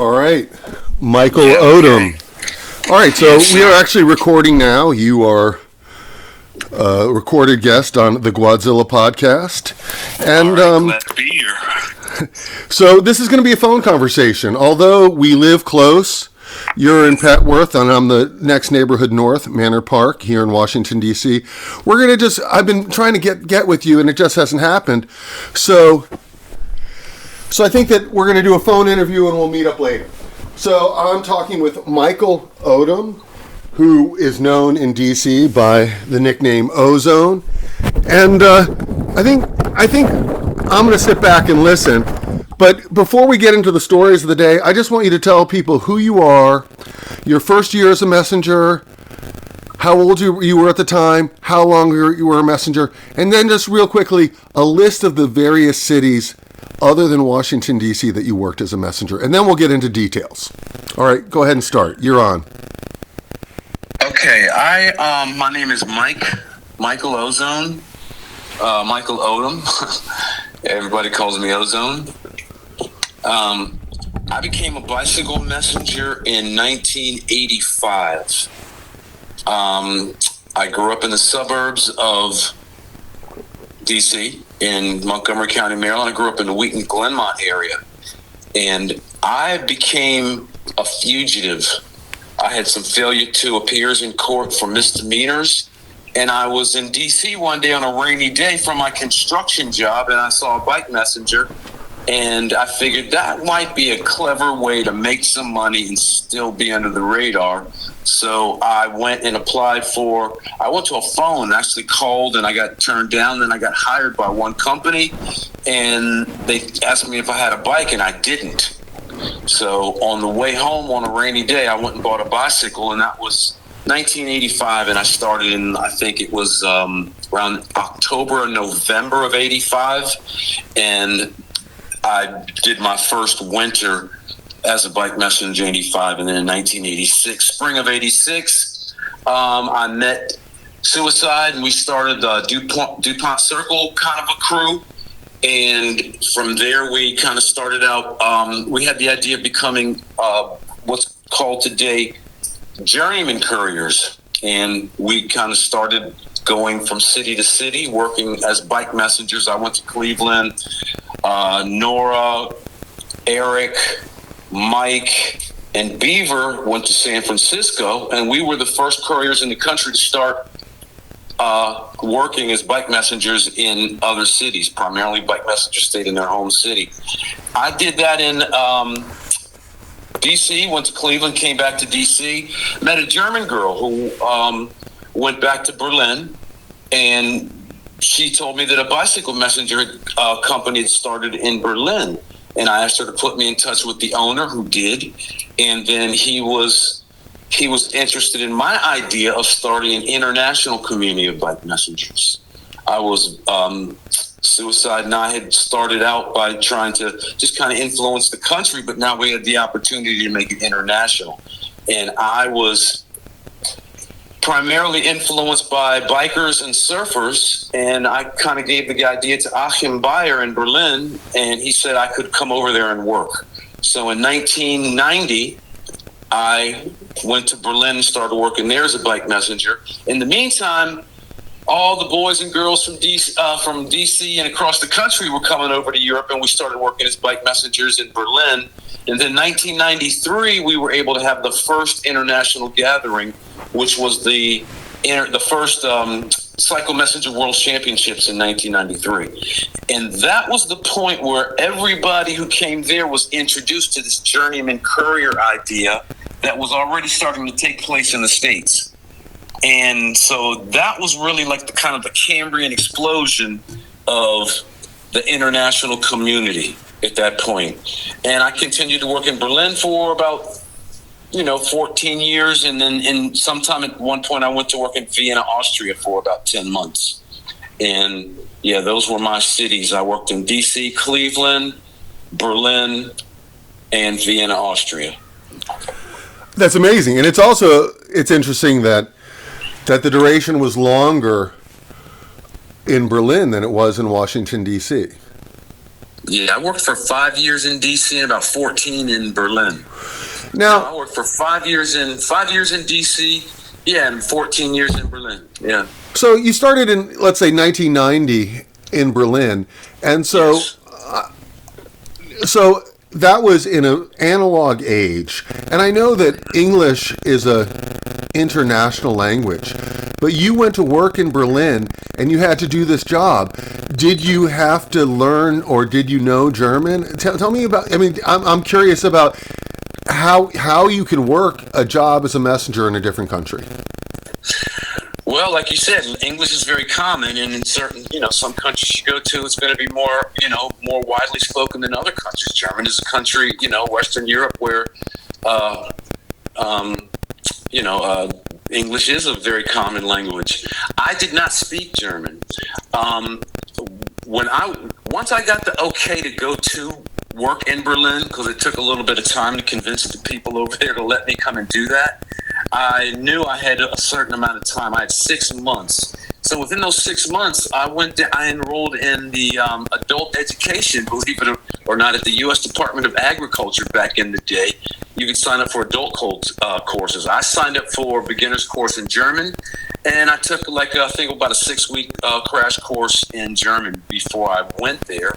All right, Michael Odom. All right, so we are actually recording now. You are a recorded guest on the Gwadzilla Podcast. And glad to be here. So this is going to be a phone conversation. Although we live close, you're in Petworth, and I'm the next neighborhood north, Manor Park, here in Washington, D.C. We're going to I've been trying to get with you, and it just hasn't happened. So I think that we're going to do a phone interview, and we'll meet up later. So I'm talking with Michael Odom, who is known in D.C. by the nickname Ozone. And I think I'm going to sit back and listen. But before we get into the stories of the day, I just want you to tell people who you are, your first year as a messenger, how old you were at the time, how long you were a messenger, and then just real quickly, a list of the various cities other than Washington, D.C. that you worked as a messenger. And then we'll get into details. All right, go ahead and start. You're on. Okay, my name is Michael Ozone, Michael Odom. Everybody calls me Ozone. I became a bicycle messenger in 1985. I grew up in the suburbs of D.C. in Montgomery County, Maryland. I grew up in the Wheaton-Glenmont area. And I became a fugitive. I had some failure to appears in court for misdemeanors. And I was in D.C. one day on a rainy day from my construction job, and I saw a bike messenger. And I figured that might be a clever way to make some money and still be under the radar. So I went and applied I went to a phone and actually called, and I got turned down. Then I got hired by one company, and they asked me if I had a bike, and I didn't. So on the way home on a rainy day, I went and bought a bicycle, and that was 1985, and I started in, I think it was around October or November of 85, and I did my first winter as a bike messenger in 85, and then in 1986, spring of 86, I met Suicide, and we started the DuPont Circle kind of a crew. And from there, we kind of started out, we had the idea of becoming what's called today journeyman couriers. And we kind of started going from city to city, working as bike messengers. I went to Cleveland. Nora, Eric, Mike, and Beaver went to San Francisco, and we were the first couriers in the country to start working as bike messengers in other cities. Primarily, bike messengers stayed in their home city. I did that in D.C., went to Cleveland, came back to D.C., met a German girl who went back to Berlin, and she told me that a bicycle messenger company had started in Berlin. And I asked her to put me in touch with the owner, who did. And then he was interested in my idea of starting an international community of bike messengers. Suicide and I had started out by trying to just kind of influence the country, but now we had the opportunity to make it international. And I was primarily influenced by bikers and surfers, and I kind of gave the idea to Achim Bayer in Berlin, and he said I could come over there and work. So in 1990, I went to Berlin and started working there as a bike messenger. In the meantime, all the boys and girls from DC and across the country were coming over to Europe, and we started working as bike messengers in Berlin. And then 1993, we were able to have the first international gathering, which was the first Cycle Messenger World Championships in 1993. And that was the point where everybody who came there was introduced to this journeyman courier idea that was already starting to take place in the States. And so that was really like the kind of the Cambrian explosion of the international community at that point. And I continued to work in Berlin for about 14 years. And then sometime at one point I went to work in Vienna, Austria for about 10 months. And yeah, those were my cities. I worked in DC, Cleveland, Berlin, and Vienna, Austria. That's amazing. And it's interesting that the duration was longer in Berlin than it was in Washington, D.C. Yeah, I worked for 5 years in DC and about 14 in Berlin. Now, I worked for 5 years in DC, yeah, and 14 years in Berlin. Yeah. so you started in, let's say, 1990 in Berlin, and so Yes. so that was in an analog age, and I know that English is a international language, but you went to work in Berlin and you had to do this job. Did you have to learn, or did you know German? Tell me about. I mean, I'm curious about how you can work a job as a messenger in a different country. Well, like you said, English is very common, and in certain, some countries you go to, it's going to be more, more widely spoken than other countries. German is a country, Western Europe, where, English is a very common language. I did not speak German. Once I got the okay to go to work in Berlin, because it took a little bit of time to convince the people over there to let me come and do that, I knew I had a certain amount of time. I had 6 months. So within those 6 months, I enrolled in the adult education, believe it or not, at the U.S. Department of Agriculture back in the day. You could sign up for adult courses. I signed up for a beginner's course in German, and I took I think about a 6-week crash course in German before I went there,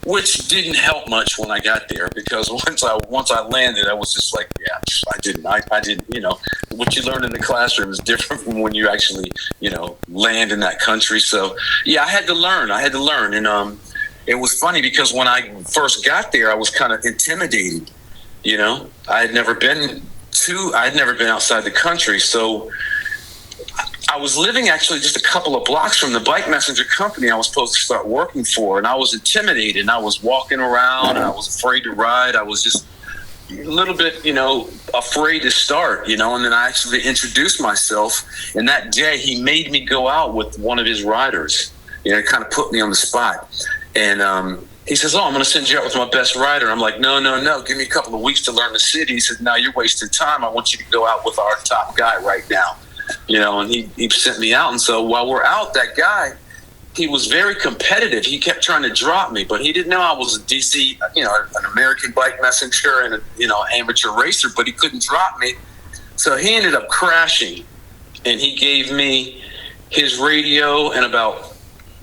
which didn't help much when I got there, because once I landed, I was just like, yeah, I didn't, what you learn in the classroom is different from when you actually, land in that country. So yeah, I had to learn, and it was funny because when I first got there, I was kind of intimidated. I had never been outside the country, so I was living actually just a couple of blocks from the bike messenger company I was supposed to start working for, and I was intimidated, and I was walking around, and I was afraid to ride. I was just a little bit, afraid to start, and then I actually introduced myself, and that day he made me go out with one of his riders, kind of put me on the spot, and he says, I'm going to send you out with my best rider. I'm like, no, give me a couple of weeks to learn the city. He said, no, you're wasting time. I want you to go out with our top guy right now. And he sent me out. And so while we're out, that guy, he was very competitive. He kept trying to drop me, but he didn't know I was a DC, an American bike messenger and amateur racer, but he couldn't drop me. So he ended up crashing, and he gave me his radio and about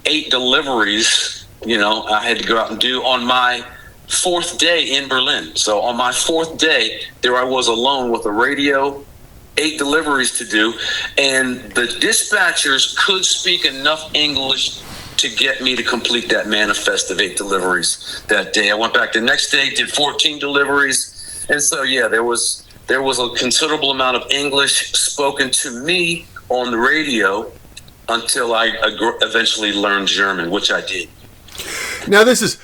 8 deliveries, I had to go out and do on my 4th day in Berlin. So on my 4th day, there I was alone with a radio, 8 deliveries to do, and the dispatchers could speak enough English to get me to complete that manifest of 8 deliveries that day. I went back the next day, did 14 deliveries, and so yeah, there was a considerable amount of English spoken to me on the radio until I eventually learned German, which I did. Now this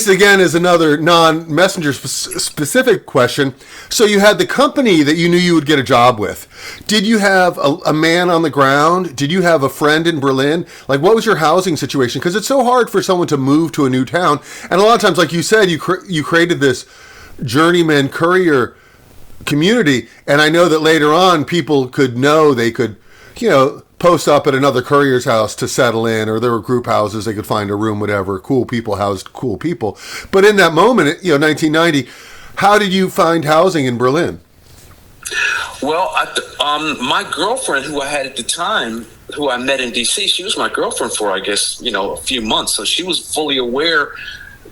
again is another non-messenger specific question. So you had the company that you knew you would get a job with. Did you have a man on the ground? Did you have a friend in Berlin? Like, what was your housing situation? Because it's so hard for someone to move to a new town. And a lot of times, like you said, you created this journeyman courier community. And I know that later on people could know they could, post up at another courier's house to settle in, or there were group houses, they could find a room, whatever. Cool people housed cool people. But in that moment, 1990, how did you find housing in Berlin? Well, my girlfriend, who I had at the time, who I met in DC, she was my girlfriend for, I guess, a few months. So she was fully aware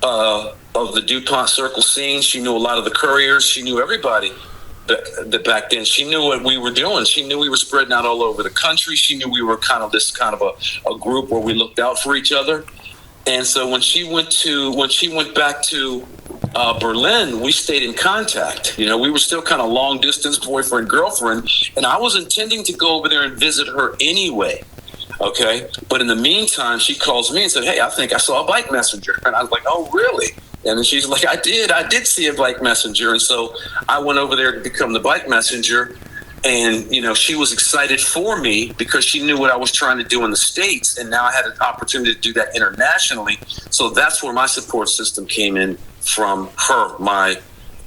of the DuPont Circle scene. She knew a lot of the couriers. She knew everybody. Back then, she knew what we were doing. She knew we were spreading out all over the country. She knew we were kind of a group where we looked out for each other. And so when she went back to Berlin, we stayed in contact. We were still kind of long distance boyfriend girlfriend, and I was intending to go over there and visit her anyway. Okay, but in the meantime, she calls me and said, "Hey, I think I saw a bike messenger," and I was like, "Oh, really?" And then she's like, I did see a bike messenger. And so I went over there to become the bike messenger. And, she was excited for me because she knew what I was trying to do in the States. And now I had an opportunity to do that internationally. So that's where my support system came in from her, my,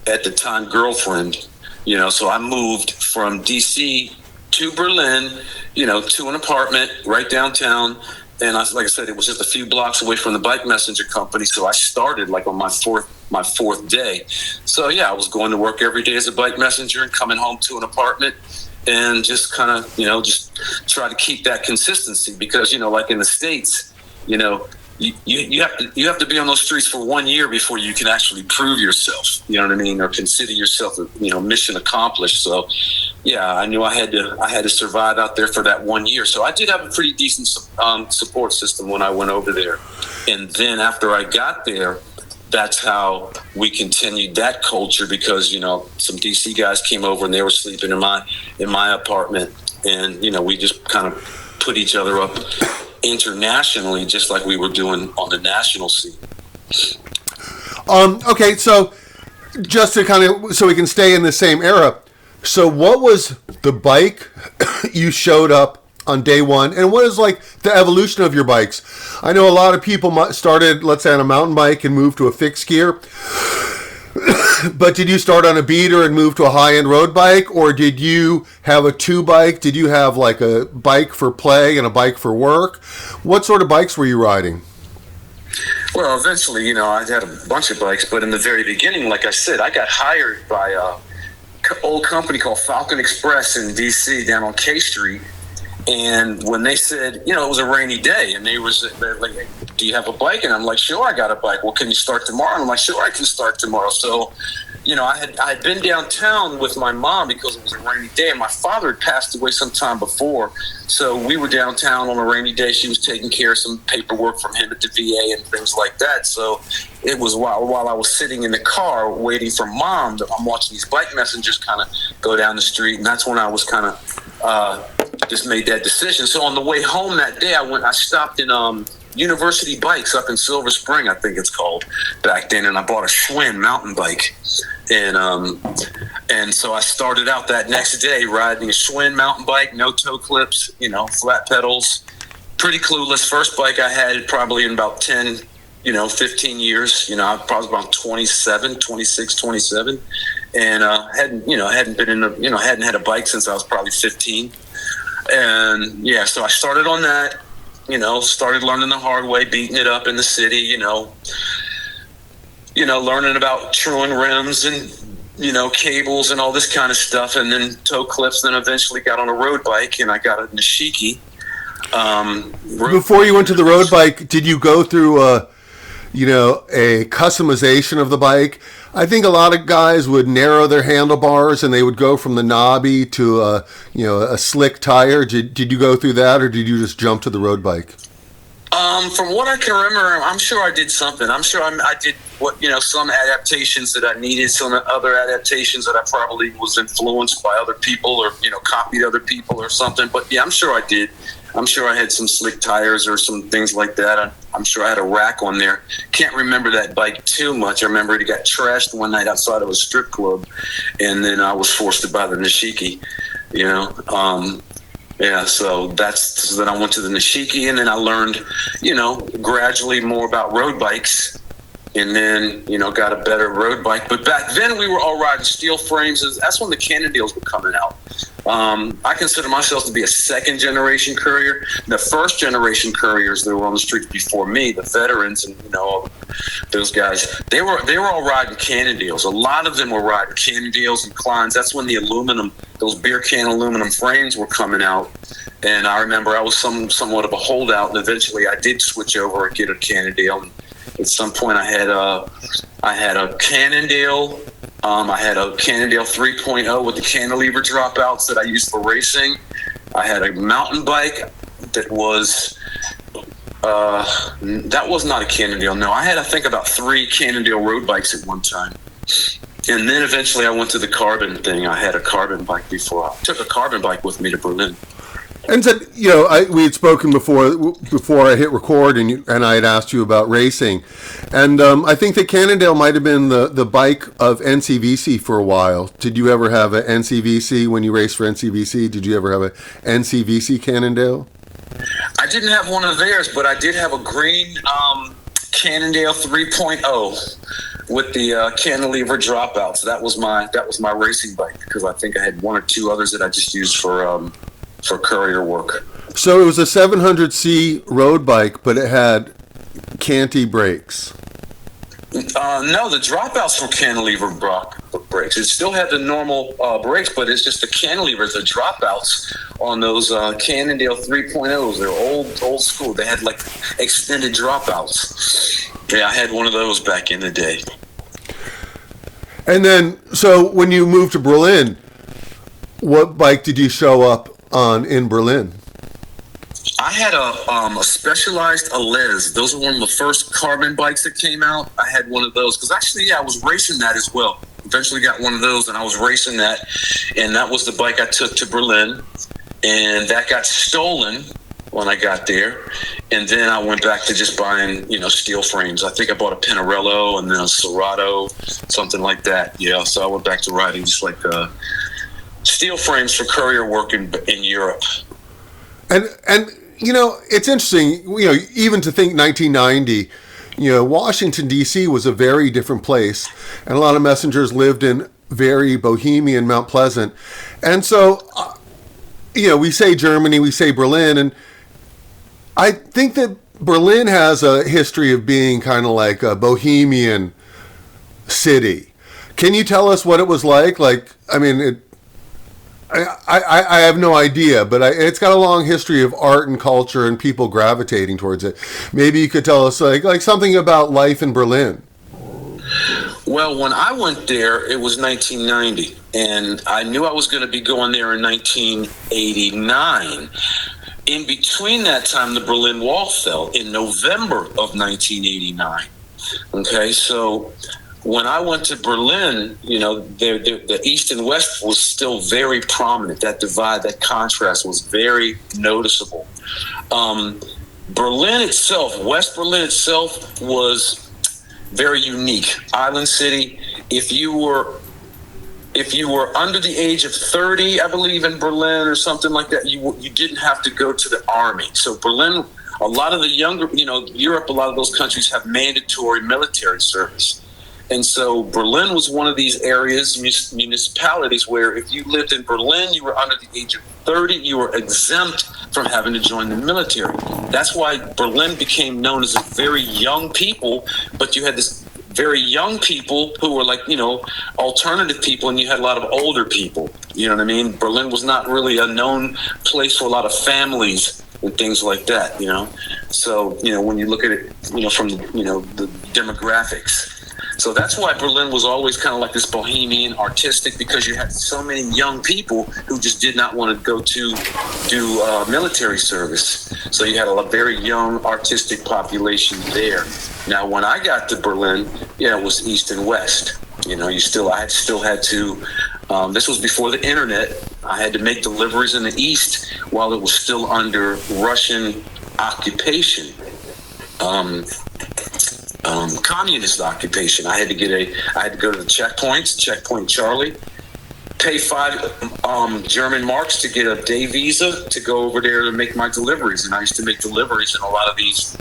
at the time, girlfriend. So I moved from DC to Berlin, to an apartment right downtown. And like I said, it was just a few blocks away from the bike messenger company. So I started like on my fourth day. So yeah, I was going to work every day as a bike messenger and coming home to an apartment and just kind of, just try to keep that consistency because, like in the States, you have to be on those streets for 1 year before you can actually prove yourself, you know what I mean, or consider yourself mission accomplished. So yeah, I knew I had to survive out there for that 1 year. So I did have a pretty decent support system when I went over there. And then after I got there, that's how we continued that culture because some DC guys came over and they were sleeping in my apartment, and we just kind of put each other up internationally, just like we were doing on the national scene. Okay, so just to so we can stay in the same era. So what was the bike you showed up on day one, and what is like the evolution of your bikes? I know a lot of people started, let's say, on a mountain bike and moved to a fixed gear. But did you start on a beater and move to a high-end road bike, or did you have a two bike? Did you have like a bike for play and a bike for work? What sort of bikes were you riding? Well, eventually, I had a bunch of bikes, but in the very beginning, like I said, I got hired by a old company called Falcon Express in DC down on K Street. And when they said, it was a rainy day, and they're like, do you have a bike? And I'm like, sure, I got a bike. Well, can you start tomorrow? And I'm like, sure, I can start tomorrow. So, I had been downtown with my mom because it was a rainy day, and my father had passed away some time before. So we were downtown on a rainy day. She was taking care of some paperwork from him at the VA and things like that. So it was while I was sitting in the car waiting for Mom, I'm watching these bike messengers kind of go down the street, and that's when I was kind of just made that decision. So on the way home that day, I stopped in University Bikes up in Silver Spring, I think it's called back then, and I bought a Schwinn mountain bike. And so I started out that next day riding a Schwinn mountain bike, no toe clips, flat pedals, pretty clueless. First bike I had probably in about 10, 15 years, I was probably about 26, 27. And hadn't been in hadn't had a bike since I was probably 15. And yeah, so I started on that, started learning the hard way, beating it up in the city, learning about truing rims and, cables and all this kind of stuff. And then toe clips, then eventually got on a road bike, and I got a Nishiki. Before you went to the road bike, did you go through a customization of the bike? I think a lot of guys would narrow their handlebars and they would go from the knobby to a slick tire. Did you go through that, or did you just jump to the road bike? From what I can remember, I'm sure I did something. I'm sure I did some adaptations that I needed, some other adaptations that I probably was influenced by other people or, copied other people or something. But yeah, I'm sure I did. I'm sure I had some slick tires or some things like that. I'm sure I had a rack on there. Can't remember that bike too much. I remember it got trashed one night outside of a strip club, and then I was forced to buy the Nishiki, so then I went to the Nishiki, and then I learned, gradually more about road bikes, and then, got a better road bike. But back then we were all riding steel frames. That's when the Cannondales were coming out. I consider myself to be a second generation courier. The first generation couriers that were on the streets before me, the veterans and those guys, they were all riding Cannondales. A lot of them were riding Cannondales and Kleins. That's when those beer can aluminum frames were coming out. And I remember I was somewhat of a holdout, and eventually I did switch over and get a Cannondale. At some point I had a Cannondale. I had a Cannondale 3.0 with the cantilever dropouts that I used for racing. I had a mountain bike that was not a Cannondale. No, I had, I think, about 3 Cannondale road bikes at one time. And then eventually I went to the carbon thing. I had a carbon bike before. I took a carbon bike with me to Berlin. And said, we had spoken before I hit record, and I had asked you about racing, and I think that Cannondale might have been the bike of NCVC for a while. Did you ever have an NCVC when you raced for NCVC? Did you ever have an NCVC Cannondale? I didn't have one of theirs, but I did have a green Cannondale 3.0 with the cantilever dropouts. That was my racing bike, because I think I had one or two others that I just used for for courier work. So it was a 700C road bike, but it had canty brakes. No, the dropouts were cantilever brakes. It still had the normal brakes, but it's just the cantilevers, the dropouts on those Cannondale 3.0s. They're old school. They had like extended dropouts. Yeah, I had one of those back in the day. And then, so when you moved to Berlin, what bike did you show up on in Berlin? I had a Specialized Alez. Those were one of the first carbon bikes that came out. I had one of those because actually, I was racing that as well. Eventually got one of those, and I was racing that, and that was the bike I took to Berlin, and that got stolen when I got there, and then I went back to just buying, steel frames. I think I bought a Pinarello and then a Serato, something like that. Yeah, so I went back to riding just like steel frames for courier work in Europe. And it's interesting, even to think 1990, Washington, D.C. was a very different place, and a lot of messengers lived in very bohemian Mount Pleasant. And so, we say Germany, we say Berlin, and I think that Berlin has a history of being kind of like a bohemian city. Can you tell us what it was like? I have no idea, but it's got a long history of art and culture and people gravitating towards it. Maybe you could tell us like something about life in Berlin. Well, when I went there, it was 1990, and I knew I was going to be going there in 1989. In between that time, the Berlin Wall fell in November of 1989. Okay, so when I went to Berlin, the East and West was still very prominent. That divide, that contrast was very noticeable. Berlin itself, West Berlin itself, was very unique. Island city. If you were under the age of 30, I believe, in Berlin or something like that, you didn't have to go to the army. So Berlin, a lot of the younger, Europe, a lot of those countries have mandatory military service. And so Berlin was one of these areas, municipalities, where if you lived in Berlin, you were under the age of 30, you were exempt from having to join the military. That's why Berlin became known as a very young people, but you had this very young people who were like, alternative people, and you had a lot of older people. You know what I mean? Berlin was not really a known place for a lot of families and things like that, So, when you look at it, from, the demographics. So that's why Berlin was always kind of like this bohemian, artistic, because you had so many young people who just did not want to go to do military service. So you had a very young, artistic population there. Now, when I got to Berlin, it was East and West. I still had to. This was before the internet. I had to make deliveries in the East while it was still under Russian occupation. Communist occupation. I had to go to the checkpoints, Checkpoint Charlie, pay 5 German marks to get a day visa to go over there to make my deliveries. And I used to make deliveries in a lot of these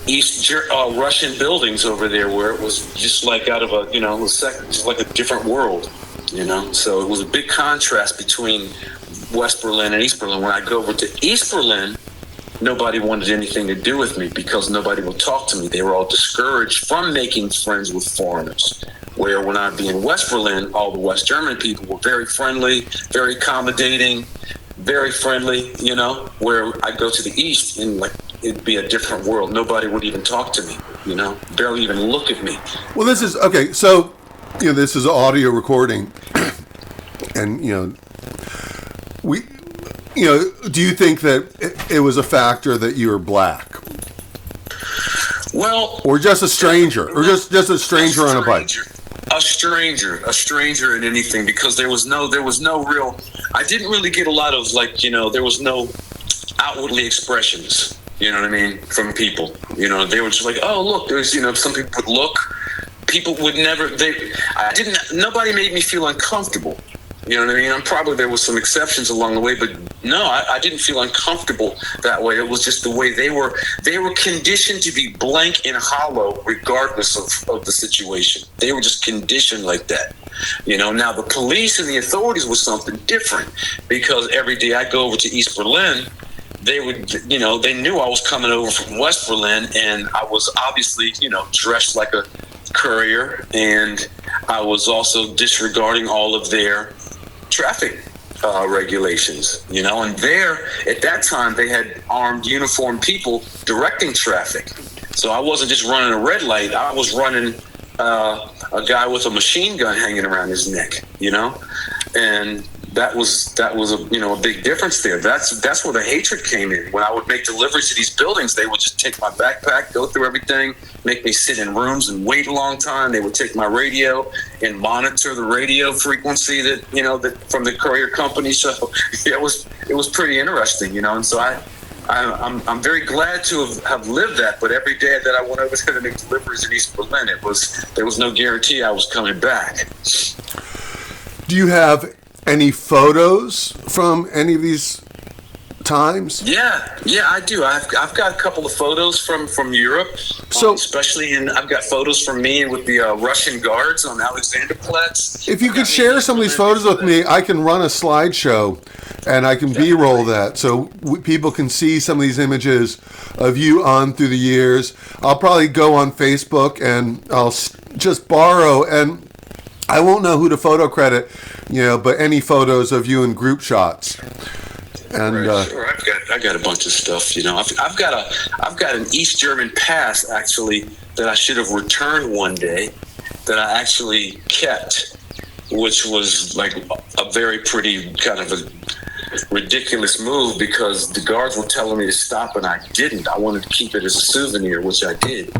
East Russian buildings over there, where it was just like out of it was just like a different world, So it was a big contrast between West Berlin and East Berlin. When I go over to East Berlin, nobody wanted anything to do with me because nobody would talk to me. They were all discouraged from making friends with foreigners. Where when I'd be in West Berlin, all the West German people were very friendly, very accommodating, very friendly, where I'd go to the East and it'd be a different world. Nobody would even talk to me, barely even look at me. Well, this is, okay, so, this is audio recording, and, do you think that it was a factor that you were black? Well, or just a stranger, or just a stranger on a bike? A stranger in anything, because there was no real. I didn't really get a lot of there was no outwardly expressions. You know what I mean, from people. They were just like, oh look, there's some people would look. People would never. Nobody made me feel uncomfortable. You know what I mean? I'm probably there was some exceptions along the way, but no, I didn't feel uncomfortable that way. It was just the way they were conditioned to be blank and hollow regardless of the situation. They were just conditioned like that. You know, now the police and the authorities was something different, because every day I go over to East Berlin, they would, you know, they knew I was coming over from West Berlin, and I was obviously, you know, dressed like a courier, and I was also disregarding all of their traffic regulations, you know. And there, at that time, they had armed, uniformed people directing traffic. So I wasn't just running a red light. I was running a guy with a machine gun hanging around his neck, you know. And that was a, you know, a big difference there. That's where the hatred came in. When I would make deliveries to these buildings, they would just take my backpack, go through everything, make me sit in rooms and wait a long time. They would take my radio and monitor the radio frequency that, you know, that from the courier company. So it was pretty interesting, you know. And so I'm very glad to have lived that. But every day that I went over there to make deliveries in East Berlin, there was no guarantee I was coming back. Do you have any photos from any of these times? Yeah, I do. I've got a couple of photos from Europe. So, especially I've got photos from me with the Russian guards on Alexanderplatz. If you could share some of these photos with me, I can run a slideshow and I can B-roll that so people can see some of these images of you on through the years. I'll probably go on Facebook and I'll just borrow, and I won't know who to photo credit, you know, but any photos of you in group shots. And right, sure. I got a bunch of stuff, you know. I've got an East German pass actually that I should have returned one day, that I actually kept, which was like a very pretty kind of a ridiculous move, because the guards were telling me to stop and I didn't. I wanted to keep it as a souvenir, which I did.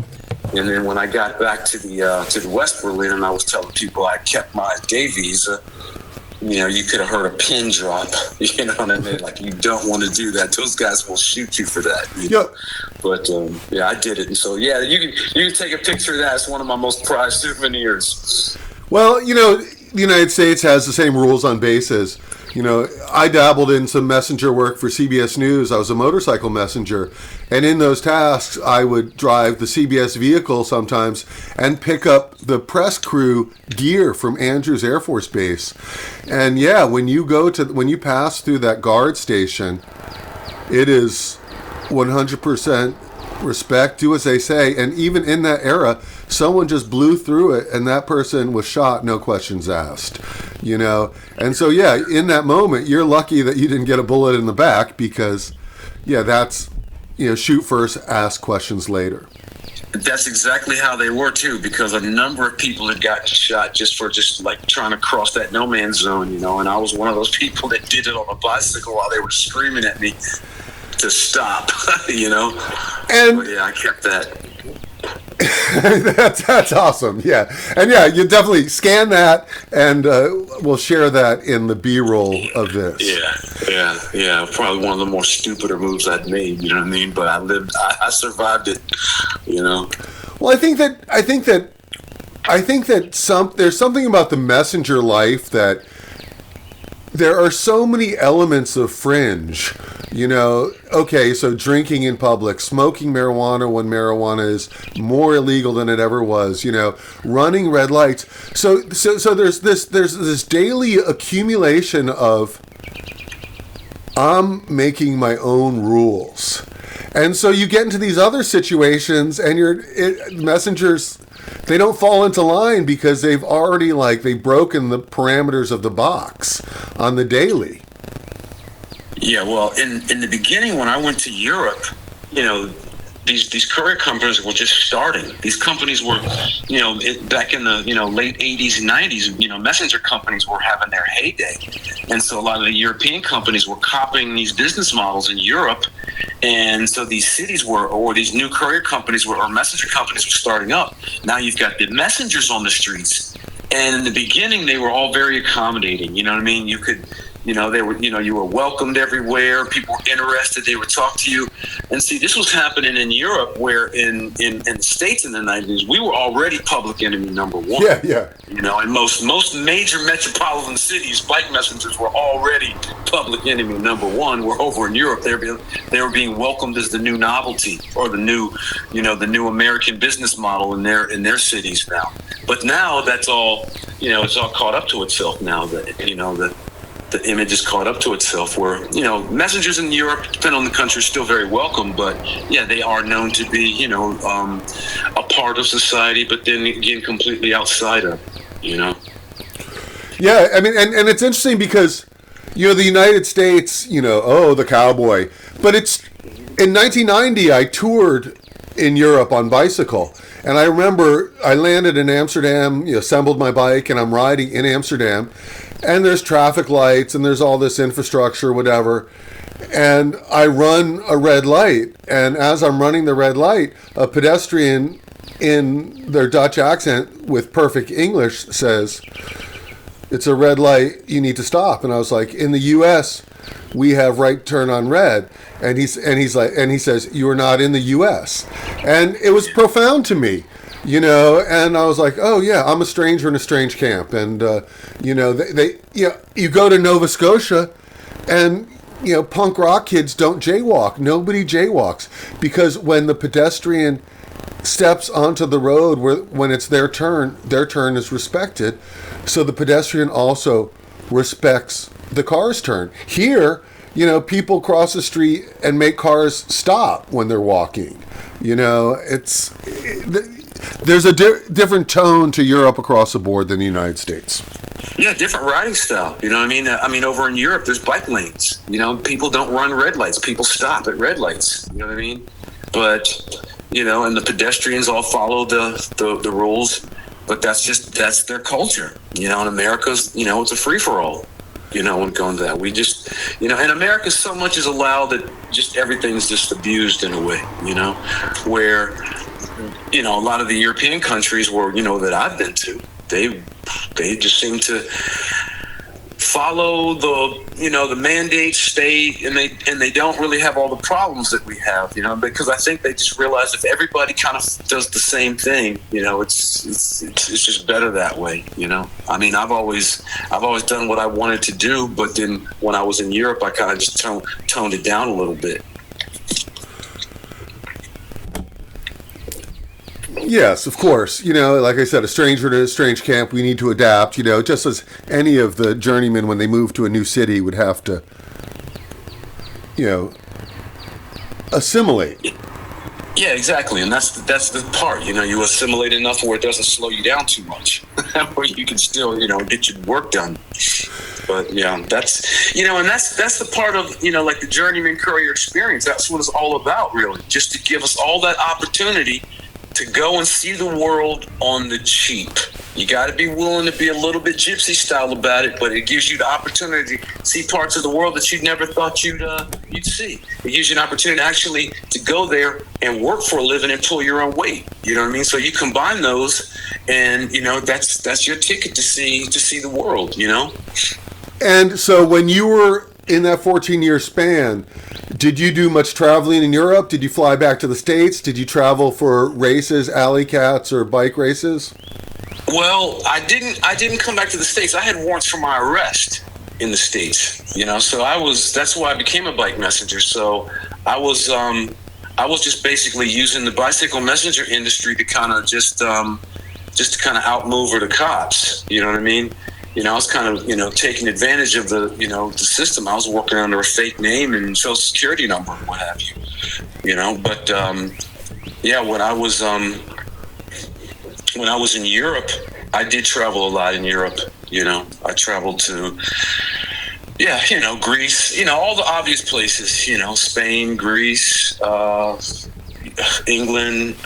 And then when I got back to the West Berlin and I was telling people I kept my day visa, you know, you could have heard a pin drop. You know what I mean? Like, you don't want to do that. Those guys will shoot you for that. You know? But yeah, I did it. And so yeah, you can take a picture of that. It's one of my most prized souvenirs. Well, you know, the United States has the same rules on bases. You know, I dabbled in some messenger work for CBS News. I was a motorcycle messenger. And in those tasks, I would drive the CBS vehicle sometimes and pick up the press crew gear from Andrews Air Force Base. And yeah, when you pass through that guard station, it is 100% respect, do as they say. And even in that era, someone just blew through it and that person was shot, no questions asked, you know. And so yeah, in that moment, you're lucky that you didn't get a bullet in the back, because yeah, that's, you know, shoot first, ask questions later. That's exactly how they were too, because a number of people had gotten shot just like trying to cross that no man's zone, you know. And I was one of those people that did it on a bicycle while they were screaming at me to stop, you know. And but yeah, I kept that. That's awesome. Yeah. And yeah, you definitely scan that, and we'll share that in the B-roll of this. Yeah. Probably one of the more stupider moves I'd made, you know what I mean? But I survived it, you know. Well, I think that there's something about the messenger life that there are so many elements of fringe, you know. Okay, so drinking in public, smoking marijuana when marijuana is more illegal than it ever was, you know, running red lights. So there's this daily accumulation of, I'm making my own rules. And so you get into these other situations and messengers, they don't fall into line because they've already they've broken the parameters of the box on the daily. Yeah, well, in the beginning when I went to Europe, you know, these courier companies were just starting. These companies were, you know, back in the, you know, late 80s and 90s, you know, messenger companies were having their heyday. And so a lot of the European companies were copying these business models in Europe. And so these cities or these new courier companies or messenger companies were starting up. Now you've got the messengers on the streets. And in the beginning, they were all very accommodating. You know what I mean? You could You were welcomed everywhere. People were interested. They would talk to you. And see, this was happening in Europe, where in the States in the 90s, we were already public enemy number one. Yeah. In most major metropolitan cities, bike messengers were already public enemy number one. We're over in Europe. They were being welcomed as the new novelty, or the new American business model in their cities now. But now that's all, it's all caught up to itself now. That the image is caught up to itself, where messengers in Europe, depending on the country, are still very welcome, but yeah, they are known to be a part of society, but then again completely outside of Yeah, I mean, and it's interesting because the United States, the cowboy, but it's in 1990 I toured in Europe on bicycle, and I remember I landed in Amsterdam, assembled my bike, and I'm riding in Amsterdam. And there's traffic lights, and there's all this infrastructure, whatever. And I run a red light. And as I'm running the red light, a pedestrian in their Dutch accent with perfect English says, "It's a red light, you need to stop." And I was like, in the U.S., we have right turn on red. And he says, "You are not in the U.S." And it was profound to me. And I was like, oh yeah, I'm a stranger in a strange camp. And, you go to Nova Scotia and, punk rock kids don't jaywalk. Nobody jaywalks, because when the pedestrian steps onto the road, when it's their turn is respected. So the pedestrian also respects the car's turn. Here, people cross the street and make cars stop when they're walking. There's a different tone to Europe across the board than the United States. Yeah, different riding style. You know what I mean? I mean, over in Europe, there's bike lanes. People don't run red lights. People stop at red lights. You know what I mean? But, and the pedestrians all follow the rules. But that's their culture. In America's, it's a free-for-all. When it comes to that, we just, in America, so much is allowed that just everything's just abused in a way, where, a lot of the European countries that I've been to, they just seem to follow the mandate state, and they don't really have all the problems that we have, because I think they just realize if everybody kind of does the same thing, it's just better that way. I mean, I've always done what I wanted to do, but then when I was in Europe, I kind of just toned it down a little bit. Yes, of course. Like I said, a stranger to a strange camp, we need to adapt, just as any of the journeymen, when they move to a new city, would have to, assimilate. Yeah, exactly. And that's the part, you assimilate enough where it doesn't slow you down too much, where you can still, get your work done. But yeah, that's, and that's the part of, like the journeyman courier experience. That's what it's all about, really, just to give us all that opportunity to go and see the world on the cheap. You got to be willing to be a little bit gypsy style about it, but it gives you the opportunity to see parts of the world that you never thought you'd see. It gives you an opportunity actually to go there and work for a living and pull your own weight. You know what I mean? So you combine those, and that's your ticket to see the world. And so when you were in that 14-year span, did you do much traveling in Europe? Did you fly back to the States? Did you travel for races, alley cats, or bike races? Well, I didn't come back to the States. I had warrants for my arrest in the States, so that's why I became a bike messenger. So I was just basically using the bicycle messenger industry to kind of just to kind of outmaneuver the cops. You know what I mean? I was kind of, taking advantage of the, the system. I was working under a fake name and social security number, what have you, but, when I was in Europe, I did travel a lot in Europe. I traveled to, Greece, all the obvious places, Spain, Greece, England,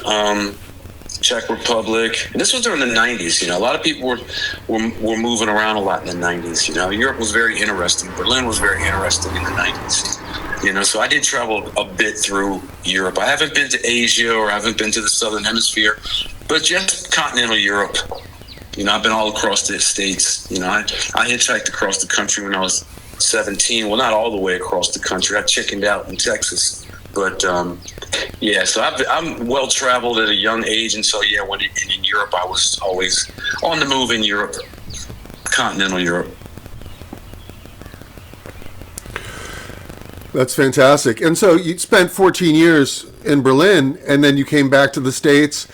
Czech Republic. And this was during the 90s. A lot of people were moving around a lot in the 90s. Europe was very interesting. Berlin was very interesting in the 90s. So I did travel a bit through Europe. I haven't been to Asia, or I haven't been to the Southern Hemisphere, but just continental Europe. I've been all across the States. I hitchhiked across the country when I was 17. Well, not all the way across the country. I chickened out in Texas. But, yeah, so I'm well-traveled at a young age. And so, yeah, when in Europe, I was always on the move in Europe, continental Europe. That's fantastic. And so you spent 14 years in Berlin, and then you came back to the States.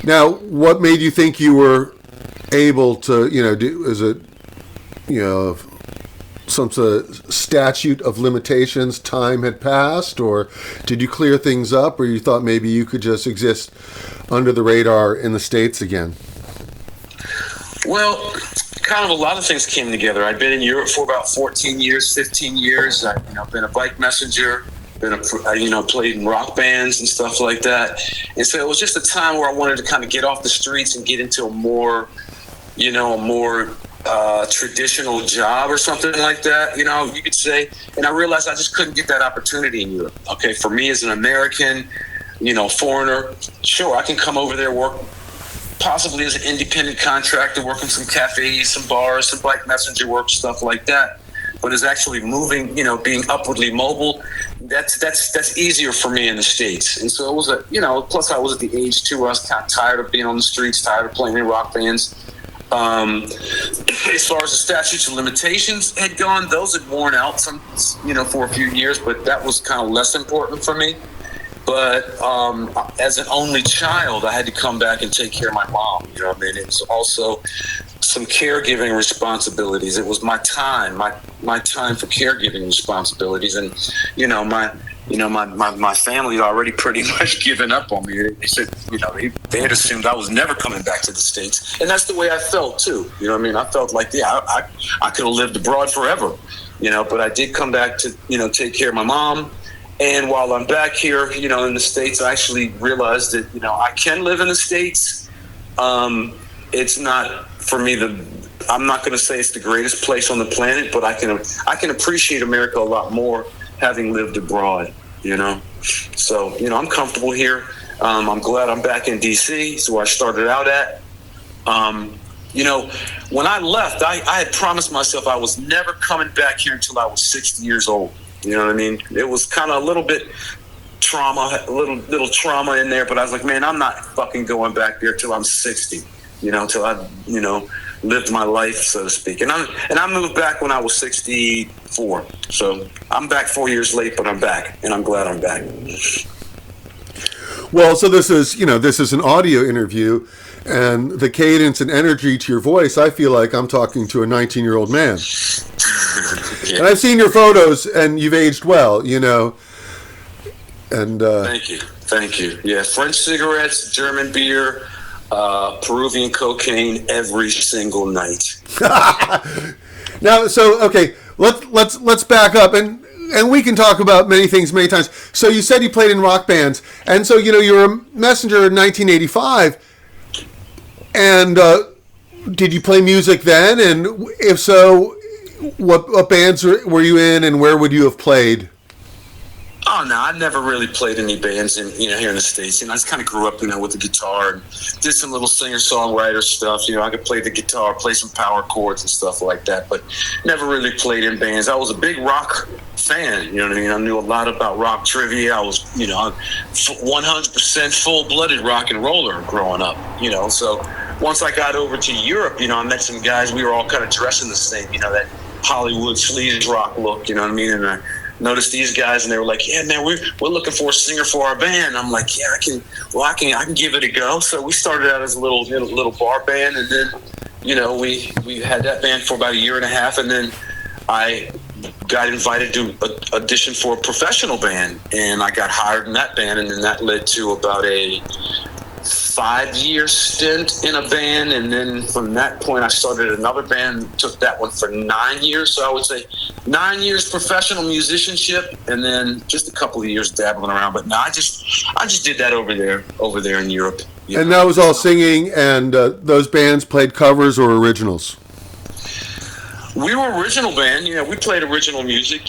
Now, what made you think you were able to, do, is it, some sort of statute of limitations, time had passed, or did you clear things up, or you thought maybe you could just exist under the radar in the States again? Well, kind of a lot of things came together. I'd been in Europe for about 14 years, 15 years. I've been a bike messenger, played in rock bands and stuff like that. And so it was just a time where I wanted to kind of get off the streets and get into a more traditional job or something like that, you could say. And I realized I just couldn't get that opportunity in Europe. Okay, for me as an American, foreigner, sure, I can come over there, work possibly as an independent contractor, work in some cafes, some bars, some bike messenger work, stuff like that. But as actually moving, being upwardly mobile, that's easier for me in the States. And so it was plus I was at the age too where I was kind of tired of being on the streets, tired of playing in rock bands. As far as the statutes of limitations had gone, those had worn out for a few years, but that was kind of less important for me. But as an only child, I had to come back and take care of my mom. It was also some caregiving responsibilities. It was my time, my time for caregiving responsibilities, and my family had already pretty much given up on me. They said, they had assumed I was never coming back to the States, and that's the way I felt too. I felt like, I could have lived abroad forever, but I did come back to take care of my mom. And while I'm back here, in the States, I actually realized that, I can live in the States. It's not, for me, I'm not going to say it's the greatest place on the planet, but I can appreciate America a lot more having lived abroad, So, I'm comfortable here. I'm glad I'm back in D.C., it's where I started out at. When I left, I had promised myself I was never coming back here until I was 60 years old. You know what I mean? It was kind of a little bit trauma, a little trauma in there, but I was like, man, I'm not fucking going back there till I'm 60, till I've, lived my life, so to speak. And I moved back when I was 64. So I'm back 4 years late, but I'm back, and I'm glad I'm back. Well, so this is an audio interview, and the cadence and energy to your voice, I feel like I'm talking to a 19-year-old man. Yeah. And I've seen your photos, and you've aged well, And thank you. Yeah, French cigarettes, German beer, Peruvian cocaine every single night. Now, so okay, let's back up, and we can talk about many things many times. So you said you played in rock bands, and so you were a messenger in 1985, and did you play music then? And if so, what bands were you in, and where would you have played? Oh no, I never really played any bands here in the States. I just kind of grew up, with the guitar and did some little singer-songwriter stuff. I could play the guitar, play some power chords and stuff like that, but never really played in bands. I was a big rock fan, I knew a lot about rock trivia. I was, 100% full-blooded rock and roller growing up, So once I got over to Europe, I met some guys. We were all kind of dressing the same, that Hollywood sleaze rock look, And I noticed these guys, and they were like, "Yeah, man, we're looking for a singer for our band." I'm like, "Yeah, I can give it a go." So we started out as a little bar band, and then, we had that band for about a year and a half, and then I got invited to audition for a professional band, and I got hired in that band, and then that led to about a 5-year stint in a band, and then from that point I started another band, took that one for 9 years. So I would say 9 years professional musicianship, and then just a couple of years dabbling around. But no, I just did that over there in Europe. And that was all singing, and those bands played covers or originals? We were original band, we played original music,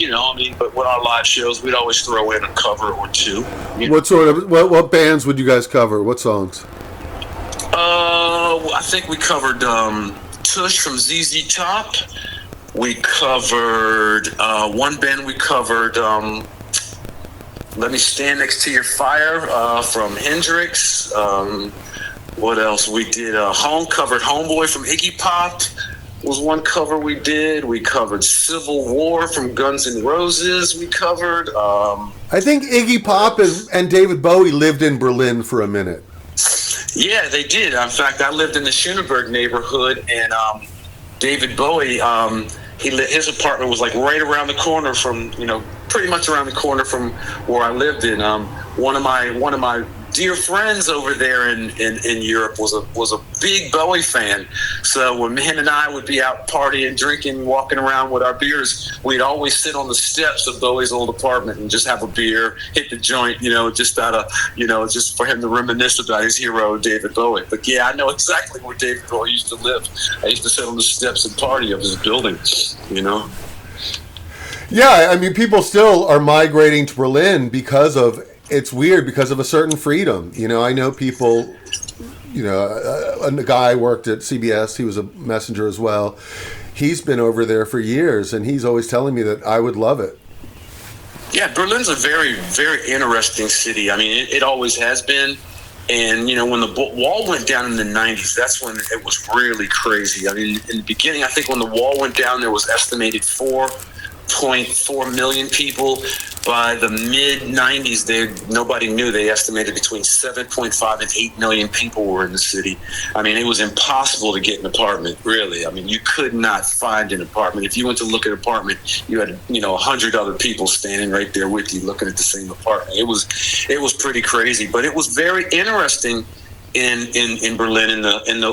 but with our live shows, we'd always throw in a cover or two. What bands would you guys cover? What songs? I think we covered Tush from ZZ Top. We covered one band. We covered "Let Me Stand Next to Your Fire" from Hendrix. What else? We did covered "Homeboy" from Iggy Pop. Was one cover we did. We covered "Civil War" from Guns N' Roses. We covered. I think Iggy Pop and David Bowie lived in Berlin for a minute. Yeah, they did. In fact, I lived in the Schöneberg neighborhood, and David Bowie, his apartment was like right around the corner from, pretty much around the corner from where I lived in. One of my dear friends over there in Europe was a big Bowie fan. So when him and I would be out partying, drinking, walking around with our beers, we'd always sit on the steps of Bowie's old apartment and just have a beer, hit the joint, just out of, just for him to reminisce about his hero, David Bowie. But yeah, I know exactly where David Bowie used to live. I used to sit on the steps and party of his building, Yeah, I mean, people still are migrating to Berlin it's weird because of a certain freedom. I know people, a guy worked at CBS. He was a messenger as well. He's been over there for years, and he's always telling me that I would love it. Yeah, Berlin's a very, very interesting city. I mean, it always has been. And, when the wall went down in the 90s, that's when it was really crazy. I mean, in the beginning, I think when the wall went down, there was estimated 4.4 million people. By the mid-90s, nobody knew. They estimated between 7.5 and 8 million people were in the city. I mean, it was impossible to get an apartment, really. I mean, you could not find an apartment. If you went to look at an apartment, you had, 100 other people standing right there with you looking at the same apartment. It was pretty crazy, but it was very interesting in Berlin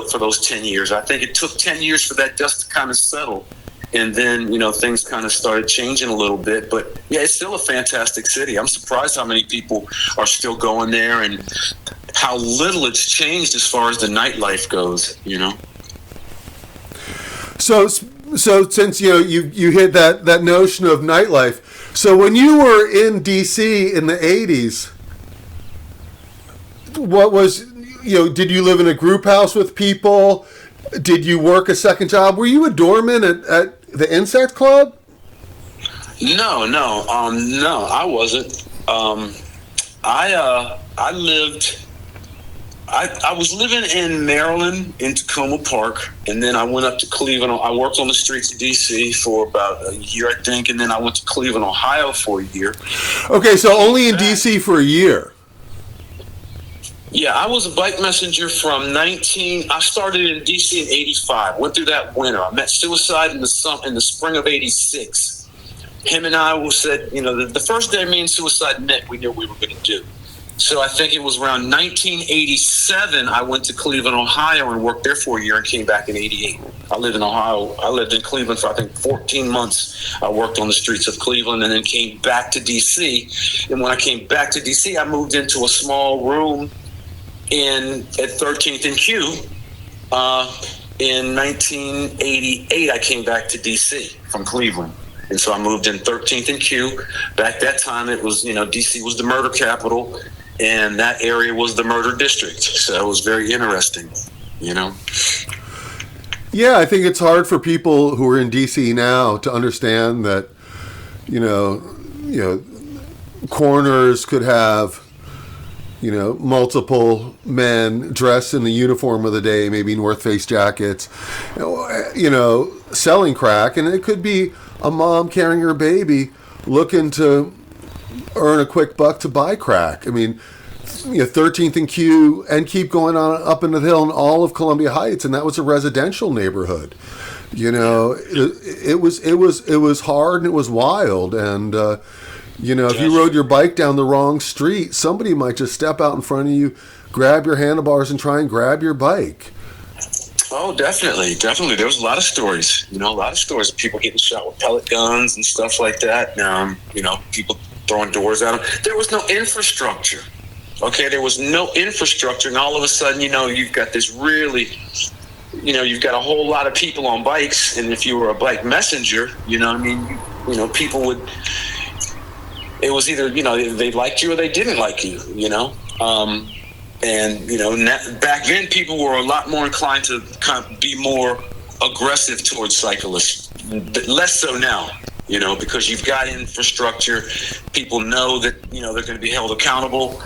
for those 10 years. I think it took 10 years for that dust to kind of settle. And then, things kind of started changing a little bit. But, yeah, it's still a fantastic city. I'm surprised how many people are still going there and how little it's changed as far as the nightlife goes, So since, you hit that notion of nightlife, so when you were in D.C. in the 80s, what was, did you live in a group house with people? Did you work a second job? Were you a doorman at the Insect Club? No, I wasn't. I was living in Maryland in Tacoma Park, and then I went up to Cleveland. I worked on the streets of D.C. for about a year, I think, and then I went to Cleveland, Ohio for a year. Okay, so only in D.C. for a year. Yeah, I was a bike messenger I started in D.C. in 85, went through that winter. I met Suicide in the spring of 86. Him and I said, the first day me and Suicide met, we knew what we were going to do. So I think it was around 1987, I went to Cleveland, Ohio, and worked there for a year and came back in 88. I lived in Ohio. I lived in Cleveland for, I think, 14 months. I worked on the streets of Cleveland and then came back to D.C. And when I came back to D.C., I moved into a small room at 13th and Q. In 1988, I came back to D.C. from Cleveland. And so I moved in 13th and Q. Back that time, it was, D.C. was the murder capital, and that area was the murder district. So it was very interesting, Yeah, I think it's hard for people who are in D.C. now to understand that, coroners could have, multiple men dressed in the uniform of the day, maybe North Face jackets, selling crack. And it could be a mom carrying her baby looking to earn a quick buck to buy crack. I mean, 13th and Q, and keep going on up into the hill in all of Columbia Heights, and that was a residential neighborhood. It was hard and it was wild, and if you rode your bike down the wrong street, somebody might just step out in front of you, grab your handlebars, and try and grab your bike. Oh, definitely. There was a lot of stories, a lot of stories of people getting shot with pellet guns and stuff like that. People throwing doors at them. There was no infrastructure. Okay, there was no infrastructure, and all of a sudden, you've got this really, you've got a whole lot of people on bikes, and if you were a bike messenger, people would. It was either, they liked you or they didn't like you, back then people were a lot more inclined to kind of be more aggressive towards cyclists less so now, because you've got infrastructure. People know that, they're going to be held accountable.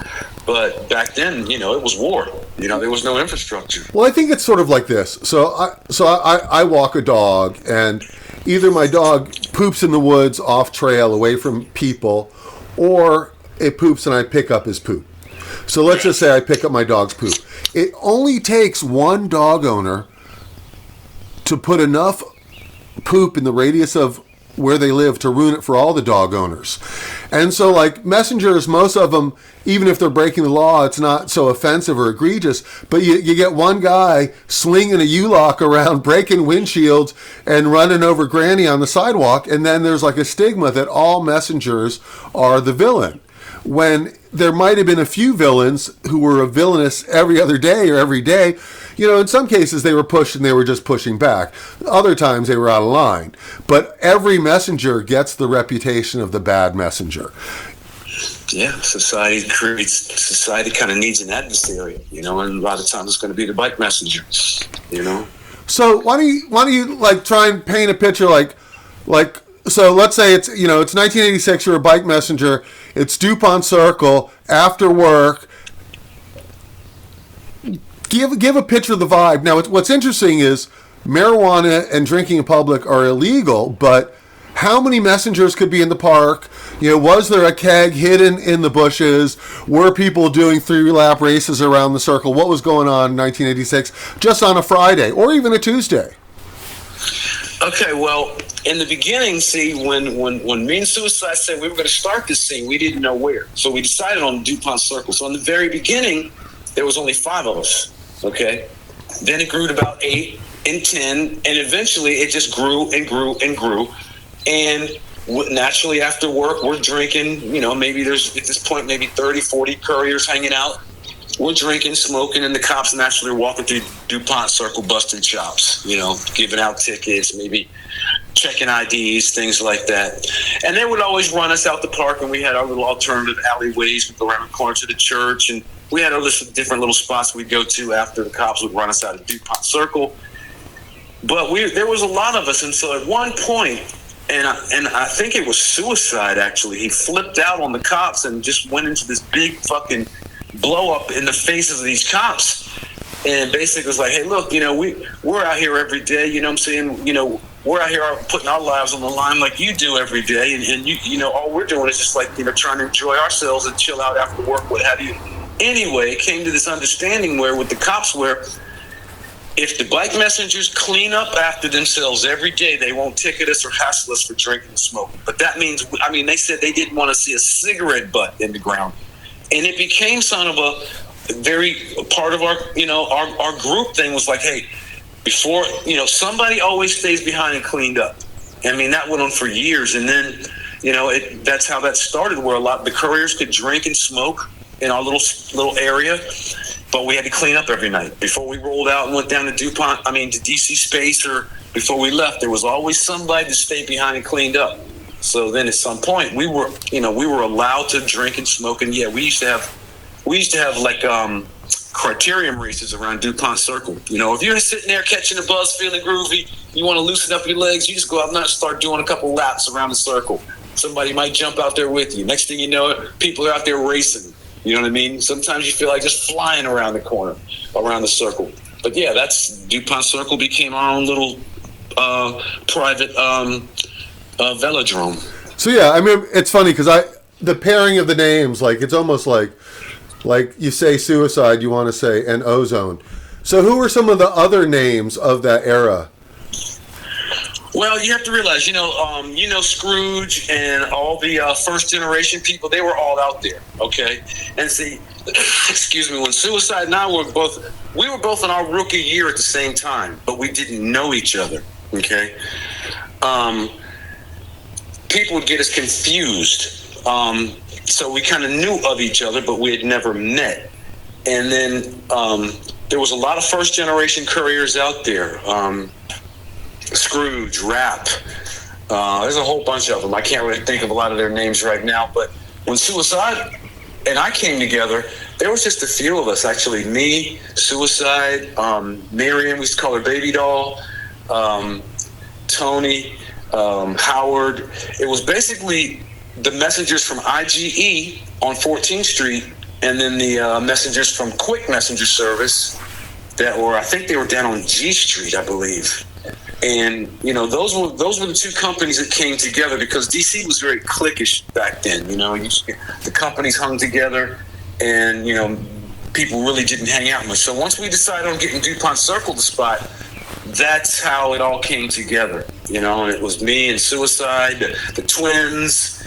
But back then, it was war. There was no infrastructure. Well, I think it's sort of like this. So I walk a dog, and either my dog poops in the woods off trail away from people, or it poops and I pick up his poop. So let's just say I pick up my dog's poop. It only takes one dog owner to put enough poop in the radius of where they live to ruin it for all the dog owners. And so, like, messengers, most of them, even if they're breaking the law, it's not so offensive or egregious, but you get one guy slinging a U-lock around, breaking windshields and running over Granny on the sidewalk, and then there's like a stigma that all messengers are the villain, when there might have been a few villains who were villainous every other day or every day. In some cases they were pushed and they were just pushing back. Other times they were out of line. But every messenger gets the reputation of the bad messenger. Yeah, society kind of needs an adversary, and a lot of times it's going to be the bike messenger, So why don't you like try and paint a picture like so let's say it's it's 1986, you're a bike messenger, it's DuPont Circle after work. Give a picture of the vibe. Now, what's interesting is marijuana and drinking in public are illegal, but how many messengers could be in the park? Was there a keg hidden in the bushes? Were people doing 3-lap races around the circle? What was going on in 1986 just on a Friday or even a Tuesday? Okay, well, in the beginning, see, when me and Suicide said we were going to start this thing, we didn't know where. So we decided on DuPont Circle. So in the very beginning, there was only 5 of us, okay? Then it grew to about 8 and 10, and eventually it just grew and grew and grew. And naturally after work, we're drinking, maybe there's, at this point, maybe 30, 40 couriers hanging out. We're drinking, smoking, and the cops naturally are walking through DuPont Circle, busting chops, giving out tickets, maybe checking IDs, things like that. And they would always run us out the park, and we had our little alternative alleyways. We'd go around the corner to the church, and we had other different little spots we'd go to after the cops would run us out of DuPont Circle. But there was a lot of us, and so at one point, and I think it was Suicide, actually, he flipped out on the cops and just went into this big fucking blow up in the faces of these cops, and basically was like, hey, look, we're out here every day, what I'm saying, we're out here putting our lives on the line like you do every day, and you all we're doing is just like, trying to enjoy ourselves and chill out after work, what have you. Anyway, it came to this understanding where with the cops, where if the bike messengers clean up after themselves every day, they won't ticket us or hassle us for drinking and smoking. But that means, they said they didn't want to see a cigarette butt in the ground. And it became sort of a very part of our, our group thing was like, hey, before, somebody always stays behind and cleaned up. That went on for years. And then, that's how that started, where the couriers could drink and smoke in our little area, but we had to clean up every night. Before we rolled out and went down to to DC Space, or before we left, there was always somebody that stayed behind and cleaned up. So then at some point we were allowed to drink and smoke. And yeah, we used to have like criterium races around DuPont Circle. If you're sitting there catching a buzz, feeling groovy, you want to loosen up your legs, you just go out and start doing a couple laps around the circle. Somebody might jump out there with you. Next thing you know, people are out there racing. You know what I mean? Sometimes you feel like just flying around the corner, around the circle. But yeah, that's DuPont Circle became our own little private velodrome. So yeah, it's funny because the pairing of the names, like it's almost like you say Suicide, you want to say and Ozone. So who were some of the other names of that era? Well, you have to realize, Scrooge and all the first generation people, they were all out there, okay? And see, excuse me, when Suicide and I we were both in our rookie year at the same time, but we didn't know each other, okay? People would get us confused. So we kind of knew of each other, but we had never met. And then there was a lot of first generation couriers out there. Scrooge, Rap. There's a whole bunch of them. I can't really think of a lot of their names right now. But when Suicide and I came together, there was just a few of us, actually. Me, Suicide, Miriam, we used to call her Baby Doll, Tony, Howard. It was basically the messengers from IGE on 14th Street, and then the messengers from Quick Messenger Service that were, I think they were down on G Street, I believe. And those were the two companies that came together because DC was very cliquish back then. The companies hung together, and people really didn't hang out much. So once we decided on getting DuPont Circle the spot, that's how it all came together. And it was me and Suicide, the Twins,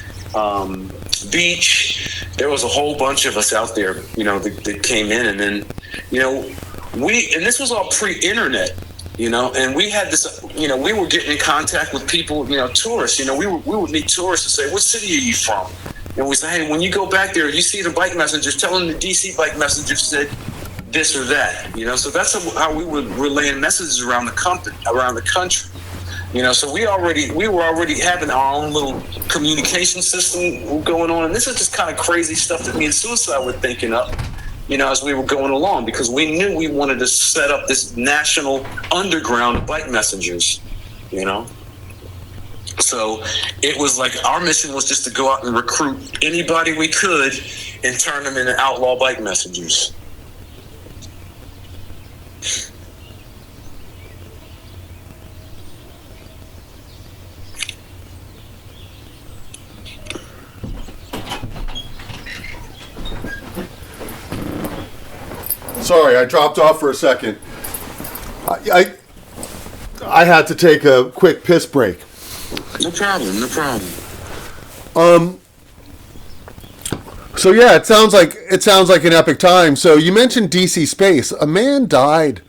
Beach. There was a whole bunch of us out there, that came in, and then and this was all pre-internet. And we had this, we were getting in contact with people, tourists. We would meet tourists and say, "What city are you from?" And we say, "Hey, when you go back there, you see the bike messengers, tell them the DC bike messenger said this or that." So that's how we would relay messages around the country. So we were already having our own little communication system going on. And this is just kind of crazy stuff that me and Suicide were thinking up, as we were going along, because we knew we wanted to set up this national underground of bike messengers, So it was like our mission was just to go out and recruit anybody we could and turn them into outlaw bike messengers. Sorry, I dropped off for a second. I had to take a quick piss break. No problem. So yeah, it sounds like an epic time. So you mentioned DC Space. A man died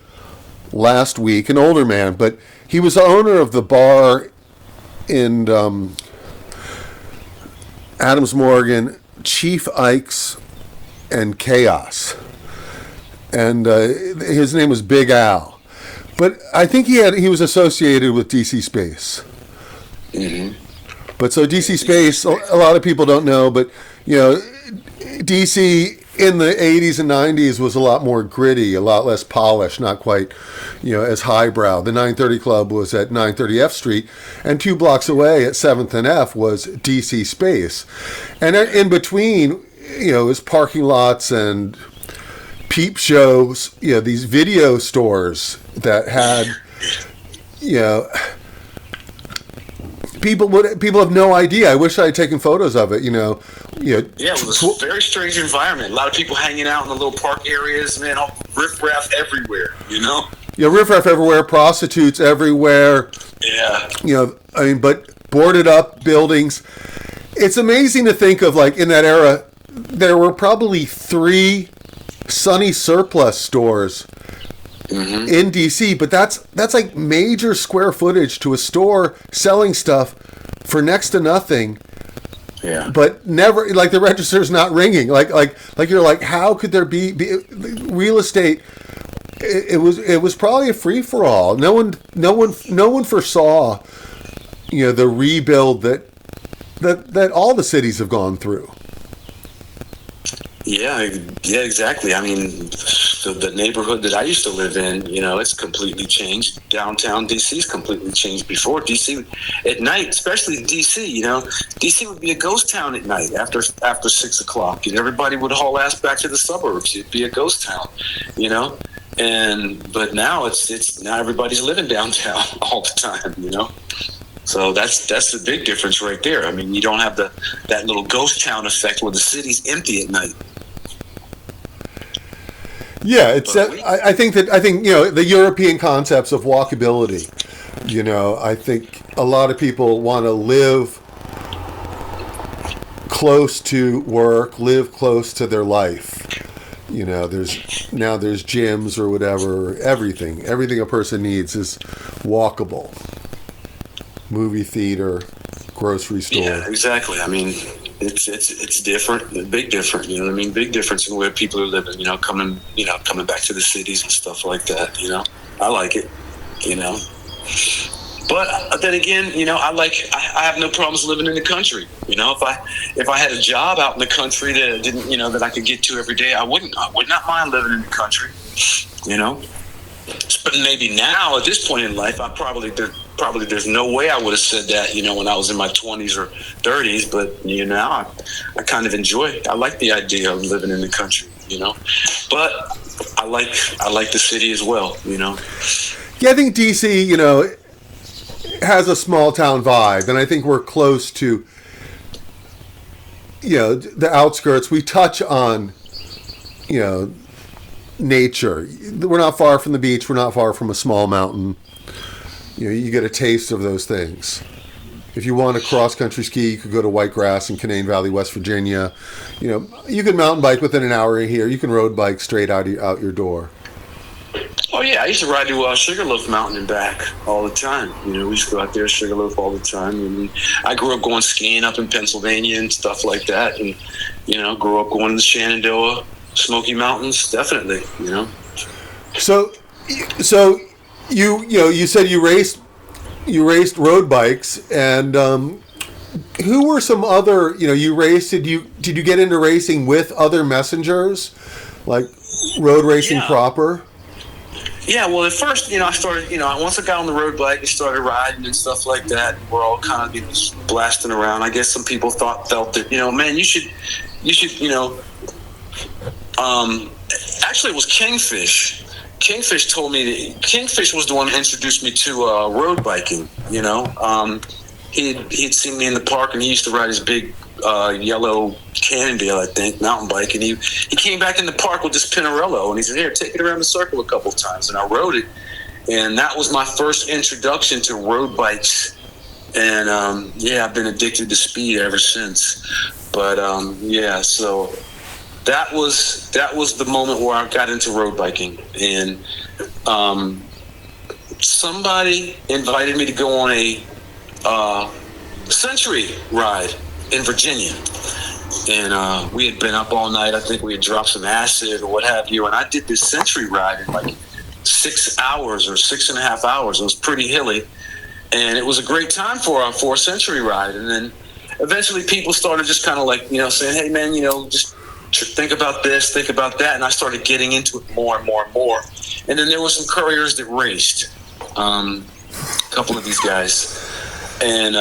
last week, an older man, but he was the owner of the bar in Adams Morgan, Chief Ike's and Chaos. And his name was Big Al, but I think he was associated with DC Space. Mm-hmm. But so DC Space, a lot of people don't know, but DC in the 80s and 90s was a lot more gritty, a lot less polished, not quite as highbrow. The 930 Club was at 930 F Street, and 2 blocks away at 7th and F was DC Space, and in between is parking lots and peep shows, these video stores that had, people have no idea. I wish I had taken photos of it, Yeah, it was a very strange environment. A lot of people hanging out in the little park areas, man, all riffraff everywhere, Yeah, riffraff everywhere, prostitutes everywhere. Yeah. But boarded up buildings. It's amazing to think of, like, in that era, there were probably 3 Sunny Surplus stores in DC, but that's like major square footage to a store selling stuff for next to nothing. Yeah. But never, like, the register's not ringing. Like you're like, how could there be real estate? It was probably a free for all. No one foresaw, the rebuild that all the cities have gone through. Yeah, exactly. I mean, the neighborhood that I used to live in, it's completely changed. Downtown DC's completely changed. Before, DC at night, especially DC, DC would be a ghost town at night after 6 o'clock, and everybody would haul ass back to the suburbs. It'd be a ghost town, but now now everybody's living downtown all the time, So that's the big difference right there. I mean, you don't have that little ghost town effect where the city's empty at night. Yeah, I think the European concepts of walkability. I think a lot of people want to live close to work, live close to their life. There's gyms or whatever. Everything a person needs is walkable. Movie theater, grocery store. Yeah, exactly. I mean, it's different, big different. Big difference in where people are living. Coming back to the cities and stuff like that. I like it. But then again, I have no problems living in the country. If I had a job out in the country that didn't, that I could get to every day, I would not mind living in the country. But maybe now at this point in life, I probably probably there's no way I would have said that, when I was in my 20s or 30s. But now I kind of I like the idea of living in the country, But I like the city as well, Yeah, I think DC, has a small town vibe, and I think we're close to, the outskirts. We touch on, nature. We're not far from the beach. We're not far from a small mountain. You get a taste of those things. If you want to cross-country ski, you could go to Whitegrass in Canaan Valley, West Virginia. You can mountain bike within an hour here. You can road bike straight out your door. Oh, yeah. I used to ride to Sugarloaf Mountain and back all the time. We used to go out there, Sugarloaf, all the time. And I grew up going skiing up in Pennsylvania and stuff like that. And, grew up going to the Shenandoah, Smoky Mountains, definitely, So you said you raced road bikes, and who were some other, you raced, did you get into racing with other messengers, like road racing proper? Yeah, well, at first, I started, once I got on the road bike and started riding and stuff like that, we're all kind of just blasting around. I guess some people felt that, man, you should, actually it was Kingfish. Kingfish told me Kingfish was the one that introduced me to road biking, He'd seen me in the park, and he used to ride his big yellow Cannondale, I think, mountain bike, and he came back in the park with this Pinarello, and he said, "Here, take it around the circle a couple of times," and I rode it, and that was my first introduction to road bikes, and I've been addicted to speed ever since. But so that was the moment where I got into road biking, and somebody invited me to go on a Century ride in Virginia, and we had been up all night. I think we had dropped some acid or what have you, and I did this Century ride in like 6 hours or 6.5 hours. It was pretty hilly, and it was a great time for a Century ride. And then eventually people started just kind of like, saying, "Hey man, just think about this, think about that," and I started getting into it more and more and more. And then there were some couriers that raced, a couple of these guys, and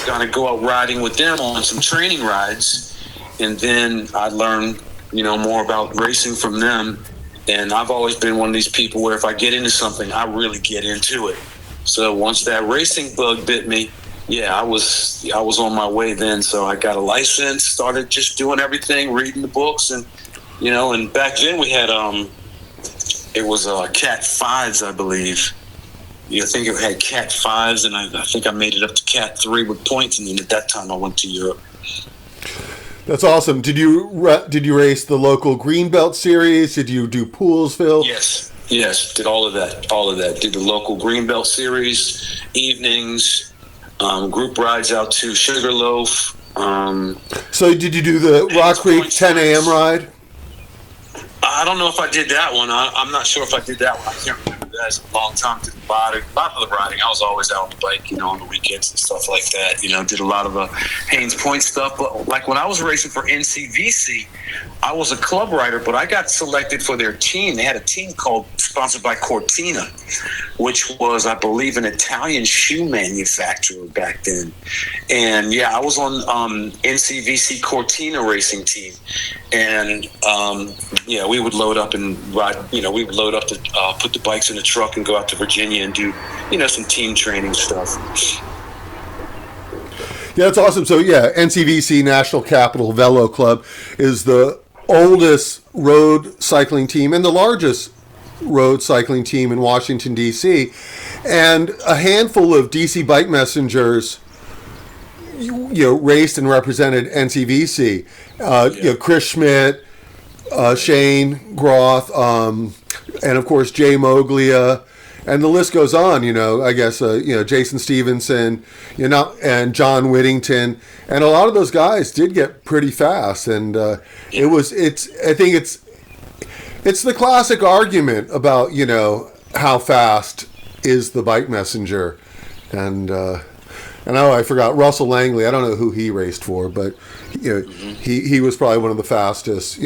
gonna go out riding with them on some training rides, and then I learned, more about racing from them. And I've always been one of these people where if I get into something, I really get into it. So once that racing bug bit me, I was on my way then. So I got a license, started just doing everything, reading the books, and and back then we had it was Cat 5s, I believe. I think it had Cat 5s, and I think I made it up to Cat 3 with points, and then at that time I went to Europe. That's awesome. Did you race the local Greenbelt series? Did you do Poolsville? Yes, did all of that. Did the local Greenbelt series, evenings, group rides out to Sugarloaf. So did you do the Rock Creek 10 a.m. ride? I don't know if I did that one. I'm not sure if I did that one. I can't remember that. It's a long time. Did a lot of the riding. I was always out on the bike, on the weekends and stuff like that. Did a lot of Haynes Point stuff. But like when I was racing for NCVC, I was a club rider, but I got selected for their team. They had a team sponsored by Cortina, which was, I believe, an Italian shoe manufacturer back then. And I was on NCVC Cortina racing team. And we would load up and ride. We would load up to put the bikes in the truck and go out to Virginia and do, some team training stuff. Yeah, that's awesome. So NCVC, National Capital Velo Club, is the oldest road cycling team and the largest road cycling team in Washington, D.C. And a handful of D.C. bike messengers raced and represented NCVC. Chris Schmidt, Shane Groth, and of course Jay Moglia, and the list goes on. I guess Jason Stevenson, and John Whittington, and a lot of those guys did get pretty fast. And I think it's the classic argument about how fast is the bike messenger, and I forgot Russell Langley. I don't know who he raced for, but he was probably one of the fastest.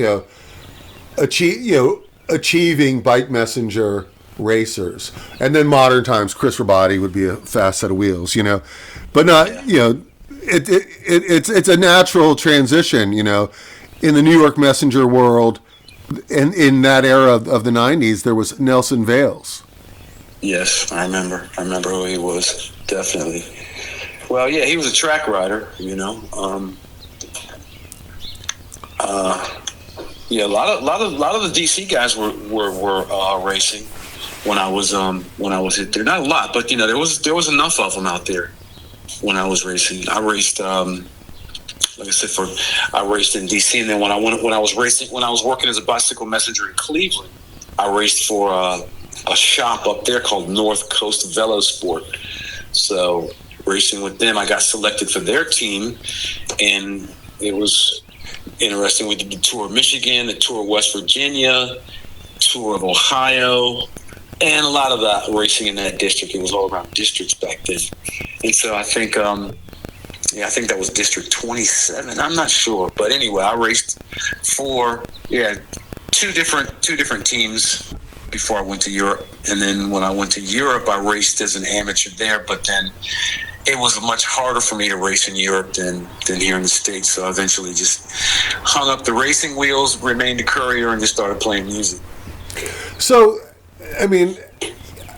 Achieving bike messenger racers. And then modern times, Chris Rabati would be a fast set of wheels, but not, it's a natural transition, in the New York Messenger world. In that era of the 90s, there was Nelson Vales. Yes, I remember who he was, definitely. Well, yeah, he was a track rider, yeah, a lot of the DC guys were racing when I was hit there. Not a lot, but there was enough of them out there when I was racing. I raced, like I said, I raced in DC, and then when I was working as a bicycle messenger in Cleveland, I raced for a shop up there called North Coast Velosport. So racing with them, I got selected for their team, and it was interesting. We did the tour of Michigan, the tour of West Virginia, tour of Ohio, and a lot of that racing in that district. It was all around districts back then, and so I think. I think that was District 27. I'm not sure, but anyway, I raced for two different teams before I went to Europe, and then when I went to Europe, I raced as an amateur there. But then it was much harder for me to race in Europe than here in the States. So I eventually just hung up the racing wheels, remained a courier, and just started playing music. So, I mean,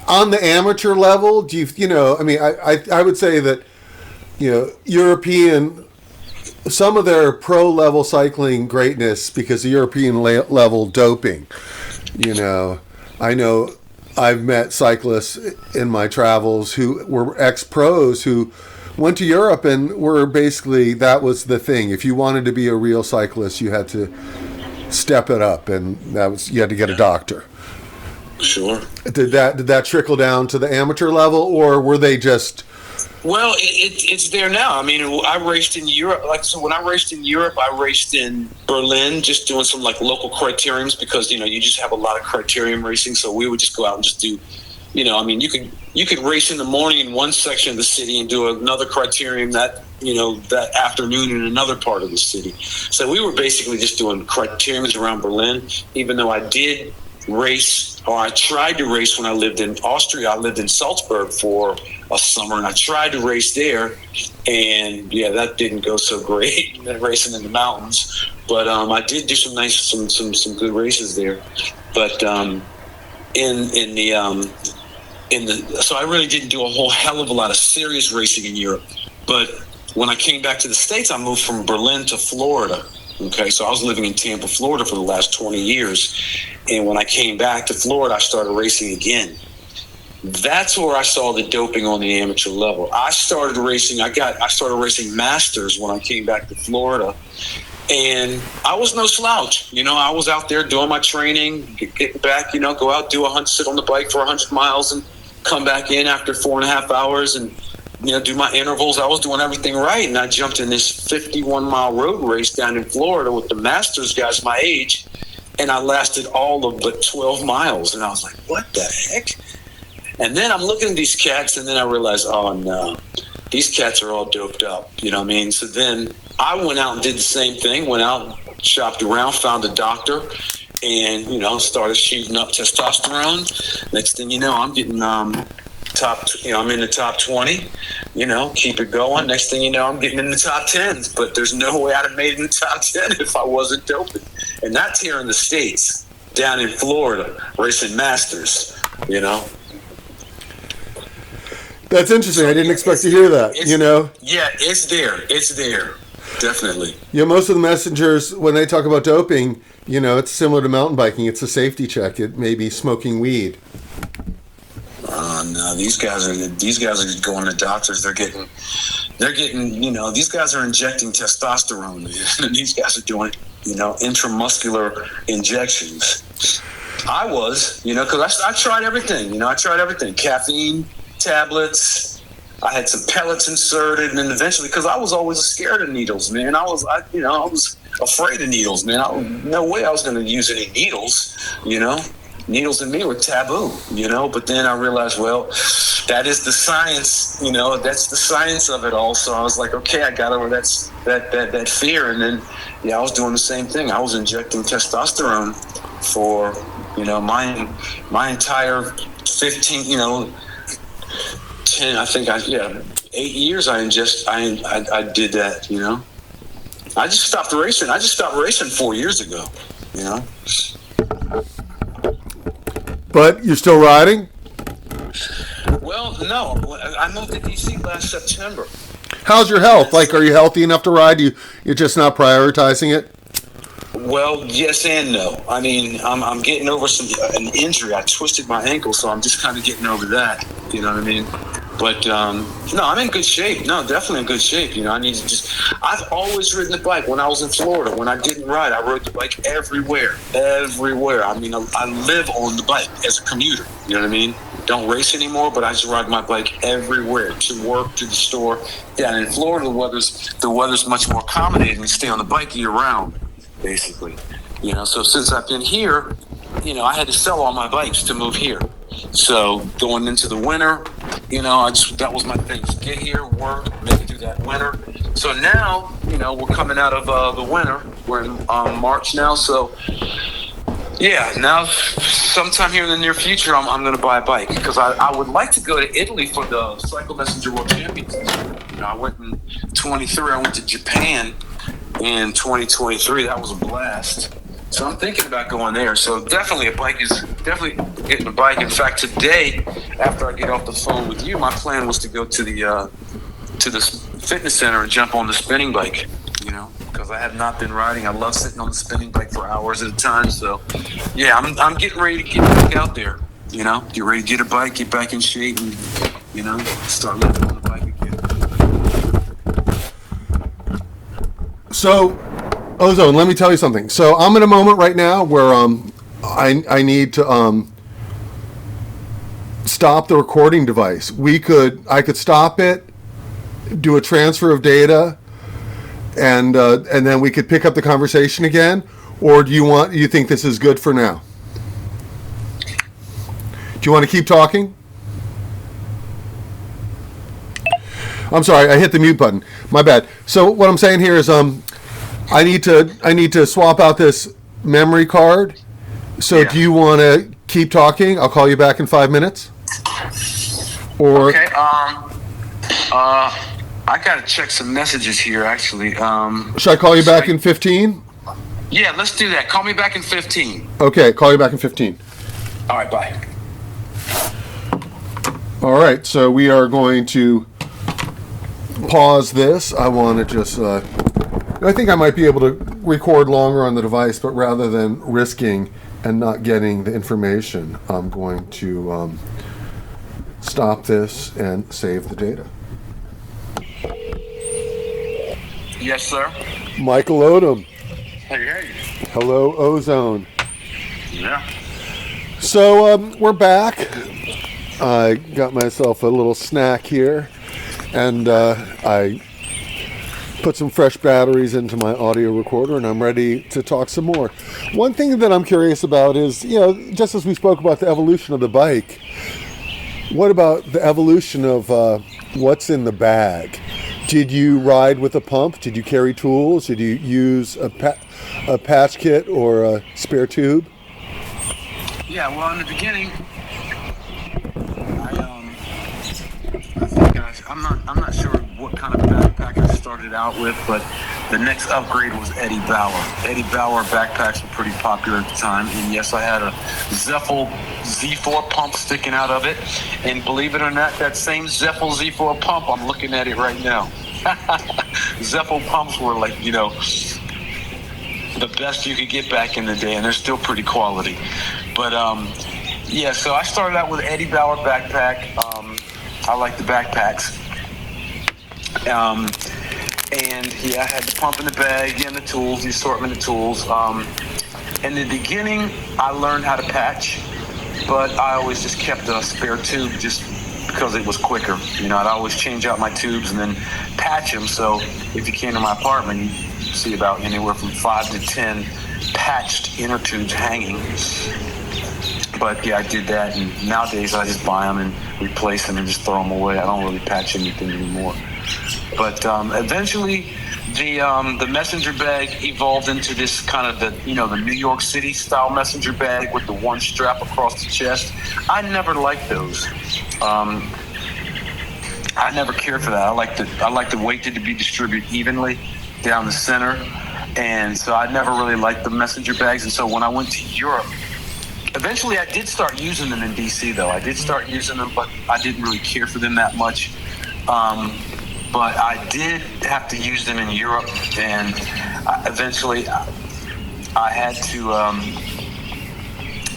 on the amateur level, do I would say that. European, some of their pro level cycling greatness because of European level doping. I know I've met cyclists in my travels who were ex-pros who went to Europe and were basically, that was the thing. If you wanted to be a real cyclist, you had to step it up, and you had to get a doctor. Sure. Did that trickle down to the amateur level, or were they just... Well, it's there now. I mean, I raced in Europe. When I raced in Europe, I raced in Berlin, just doing some local criteriums because you just have a lot of criterium racing. So we would just go out and just do, you could race in the morning in one section of the city and do another criterium that afternoon in another part of the city. So we were basically just doing criteriums around Berlin, even though I did race, or I tried to race when I lived in Austria. I lived in Salzburg for a summer, and I tried to race there, and that didn't go so great, racing in the mountains. But I did do some good races there. But so I really didn't do a whole hell of a lot of serious racing in Europe. But when I came back to the States, I moved from Berlin to Florida. Okay, so I was living in Tampa, Florida for the last 20 years. And when I came back to Florida, I started racing again. That's where I saw the doping on the amateur level. I started racing masters when I came back to Florida. And I was no slouch. I was out there doing my training, get back, go out, sit on the bike for 100 miles and come back in after 4.5 hours and do my intervals. I was doing everything right, and I jumped in this 51-mile road race down in Florida with the Masters guys my age, and I lasted all of but 12 miles, and I was like, what the heck? And then I'm looking at these cats, and then I realized, oh, no, these cats are all doped up, you know what I mean? So then I went out and did the same thing, went out, shopped around, found a doctor, and, started shooting up testosterone. Next thing you know, I'm getting I'm in the top 20, keep it going. Next thing you know, I'm getting in the top 10s, but there's no way I'd have made it in the top 10 if I wasn't doping. And that's here in the States, down in Florida, racing masters, That's interesting. I didn't expect to hear that, Yeah, it's there. Definitely. Most of the messengers, when they talk about doping, it's similar to mountain biking. It's a safety check. It may be smoking weed. No, these guys are going to doctors. They're getting, these guys are injecting testosterone. These guys are doing, intramuscular injections. I was, because I tried everything. I tried everything. Caffeine, tablets. I had some pellets inserted, and then eventually, because I was always scared of needles, man. I was afraid of needles, man. No way I was going to use any needles, Needles in me were taboo, but then I realized, well, that is the science, that's the science of it all. So I was like, okay, I got over that fear. And then, I was doing the same thing. I was injecting testosterone for, my entire 15, 10, 8 years I did that, I just stopped racing. I just stopped racing 4 years ago, But you're still riding? Well, no. I moved to DC last September. How's your health? Like, are you healthy enough to ride? You're just not prioritizing it? Well, yes and no. I mean, I'm getting over an injury. I twisted my ankle, so I'm just kind of getting over that. You know what I mean? But no, I'm in good shape. No, definitely in good shape. I need to I've always ridden the bike. When I was in Florida, when I didn't ride, I rode the bike everywhere. I mean, I live on the bike as a commuter. You know what I mean? Don't race anymore, but I just ride my bike everywhere, to work, to the store. Down in Florida, the weather's much more accommodating to stay on the bike year round, basically. So since I've been here, I had to sell all my bikes to move here. So going into the winter, that was my thing. Get here, work, make it through that winter. So now, we're coming out of the winter. We're in March now. So yeah, now sometime here in the near future, I'm going to buy a bike, because I would like to go to Italy for the Cycle Messenger World Championships. I went in 23. I went to Japan in 2023. That was a blast. So I'm thinking about going there. So definitely getting a bike. In fact, today, after I get off the phone with you, my plan was to go to the fitness center and jump on the spinning bike, because I have not been riding. I love sitting on the spinning bike for hours at a time. So yeah, I'm getting ready to get back out there, get ready to get a bike, get back in shape, and, start living on the bike again. So, Ozone, let me tell you something. So I'm in a moment right now where I need to stop the recording device. I could stop it, do a transfer of data, and then we could pick up the conversation again. Or do you think this is good for now? Do you want to keep talking? I'm sorry, I hit the mute button. My bad. So what I'm saying here is I need to swap out this memory card. So yeah. Do you want to keep talking? I'll call you back in 5 minutes. Or okay. I gotta check some messages here, actually. Should I call you back in 15? Yeah, let's do that. Call me back in 15. Okay, call you back in 15. All right, bye. All right, so we are going to pause this. I want to just I think I might be able to record longer on the device, but rather than risking and not getting the information, I'm going to stop this and save the data. Yes, sir. Michael Odom. Hey. Hello, Ozone. Yeah. So we're back. I got myself a little snack here, and I put some fresh batteries into my audio recorder, and I'm ready to talk some more. One thing that I'm curious about is, just as we spoke about the evolution of the bike, what about the evolution of what's in the bag? Did you ride with a pump? Did you carry tools? Did you use a patch kit or a spare tube? Yeah, well, in the beginning, I'm not sure what kind of backpack I started out with, but the next upgrade was Eddie Bauer. Eddie Bauer backpacks were pretty popular at the time, and yes, I had a Zeffel Z4 pump sticking out of it, and believe it or not, that same Zeffel Z4 pump, I'm looking at it right now. Zeffel pumps were like, the best you could get back in the day, and they're still pretty quality. But yeah, so I started out with Eddie Bauer backpack. I like the backpacks. And yeah, I had the pump in the bag and the tools, the assortment of tools. In the beginning, I learned how to patch, but I always just kept a spare tube just because it was quicker. I'd always change out my tubes and then patch them. So if you came to my apartment, you see about anywhere from 5 to 10 patched inner tubes hanging. But yeah, I did that, and nowadays I just buy them and replace them and just throw them away. I don't really patch anything anymore. But eventually, The messenger bag evolved into this kind of the New York City style messenger bag with the one strap across the chest. I never liked those. I never cared for that. I like the weight to be distributed evenly down the center, and so I never really liked the messenger bags. And so when I went to Europe, eventually I did start using them in DC. Though I did start using them, but I didn't really care for them that much. But I did have to use them in Europe, and eventually I had to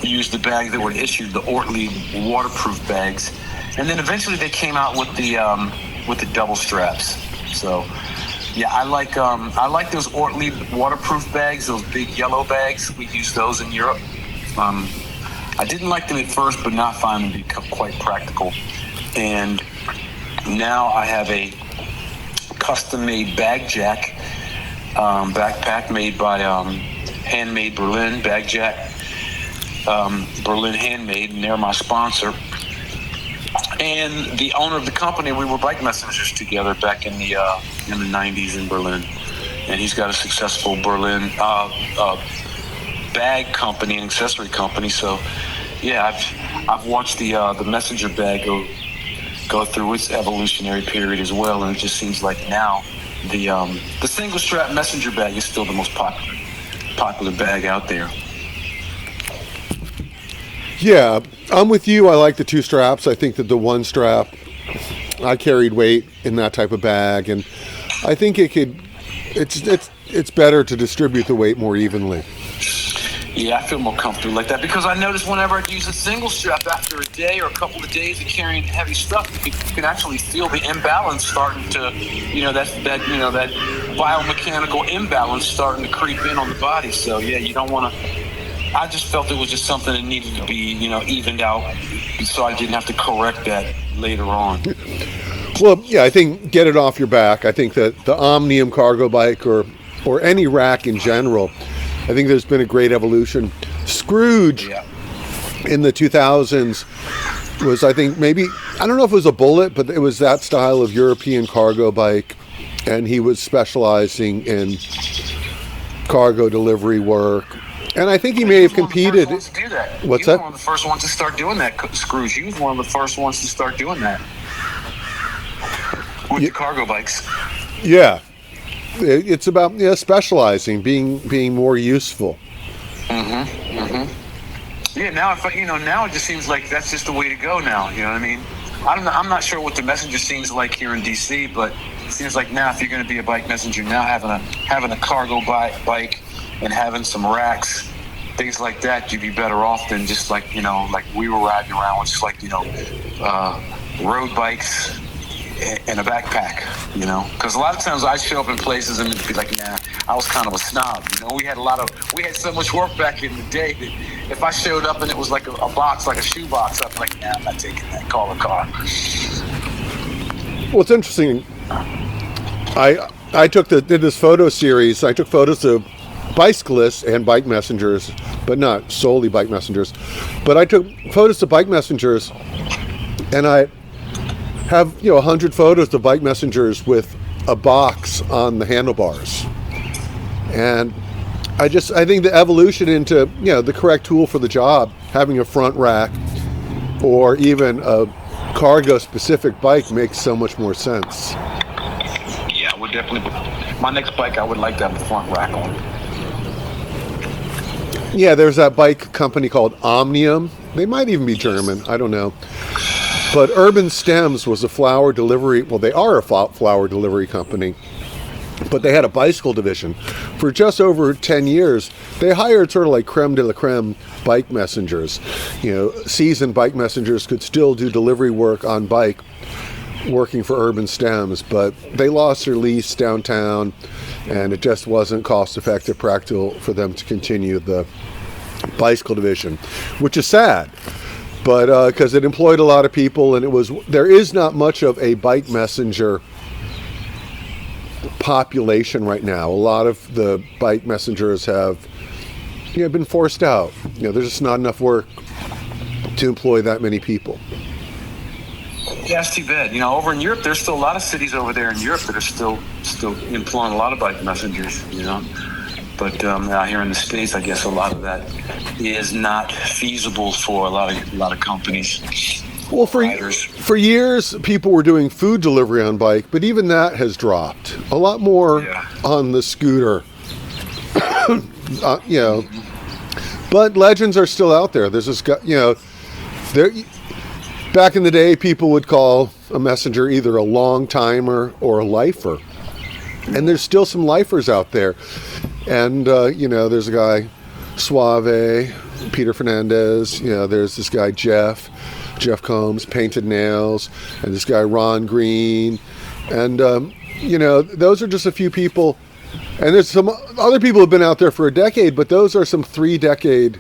use the bags that were issued, the Ortlieb waterproof bags, and then eventually they came out with the double straps. So yeah, I like those Ortlieb waterproof bags, those big yellow bags. We used those in Europe. I didn't like them at first, but now I find them to be quite practical. And now I have a custom-made bag jack backpack made by Handmade Berlin Bag Jack. Berlin Handmade, and they're my sponsor. And the owner of the company, we were bike messengers together back in the 90s in Berlin. And he's got a successful Berlin bag company and accessory company. So yeah, I've watched the messenger bag go through its evolutionary period as well, and it just seems like now the single strap messenger bag is still the most popular bag out there. Yeah, I'm with you. I like the two straps. I think that the one strap, I carried weight in that type of bag, and I think it's better to distribute the weight more evenly. Yeah, I feel more comfortable like that because I notice whenever I use a single strap after a day or a couple of days of carrying heavy stuff, you can actually feel the imbalance starting to, that biomechanical imbalance starting to creep in on the body. So yeah, you don't want to. I just felt it was just something that needed to be, evened out, so I didn't have to correct that later on. Well, yeah, I think get it off your back. I think that the Omnium cargo bike or any rack in general, I think there's been a great evolution. Scrooge in the 2000s was, I think, maybe, I don't know if it was a Bullet, but it was that style of European cargo bike, and he was specializing in cargo delivery work. And I think he may have competed. What's that? He was one of the first ones to start doing that, Scrooge. He was one of the first ones to start doing that with the cargo bikes. Yeah. It's about specializing, being more useful. Yeah, now now it just seems like that's just the way to go now. You know what I mean? I'm not sure what the messenger scene's like here in DC, but it seems like now if you're going to be a bike messenger, now having a cargo bike and having some racks, things like that, you'd be better off than just like we were riding around with just road bikes and a backpack, because a lot of times I show up in places and it'd be like, nah, I was kind of a snob. We had so much work back in the day that if I showed up and it was like a box, like a shoe box, I'd be like, nah, I'm not taking that, call a car. Well, it's interesting. I did this photo series. I took photos of bicyclists and bike messengers, but not solely bike messengers. But I took photos of bike messengers, and I have 100 photos of bike messengers with a box on the handlebars. And I think the evolution into the correct tool for the job, having a front rack or even a cargo specific bike, makes so much more sense. Yeah, I would definitely. My next bike, I would like to have the front rack on. Yeah, there's that bike company called Omnium. They might even be German. I don't know. But Urban Stems was a flower delivery. Well, they are a flower delivery company, but they had a bicycle division. For just over 10 years, they hired sort of like creme de la creme bike messengers. Seasoned bike messengers could still do delivery work on bike, working for Urban Stems, but they lost their lease downtown, and it just wasn't cost-effective, practical for them to continue the bicycle division, which is sad. But because it employed a lot of people, and there is not much of a bike messenger population right now. A lot of the bike messengers have been forced out. There's just not enough work to employ that many people. Yeah, it's too bad. Over in Europe, there's still a lot of cities over there in Europe that are still employing a lot of bike messengers. But out here in the States, I guess a lot of that is not feasible for a lot of companies. Well, for years, people were doing food delivery on bike, but even that has dropped. A lot more on the scooter. But legends are still out there. There's this guy, back in the day, people would call a messenger either a long timer or a lifer. And there's still some lifers out there. And, there's a guy, Suave, Peter Fernandez, there's this guy, Jeff Combs, Painted Nails, and this guy, Ron Green. And, those are just a few people. And there's some other people who have been out there for a decade, but those are some 3-decade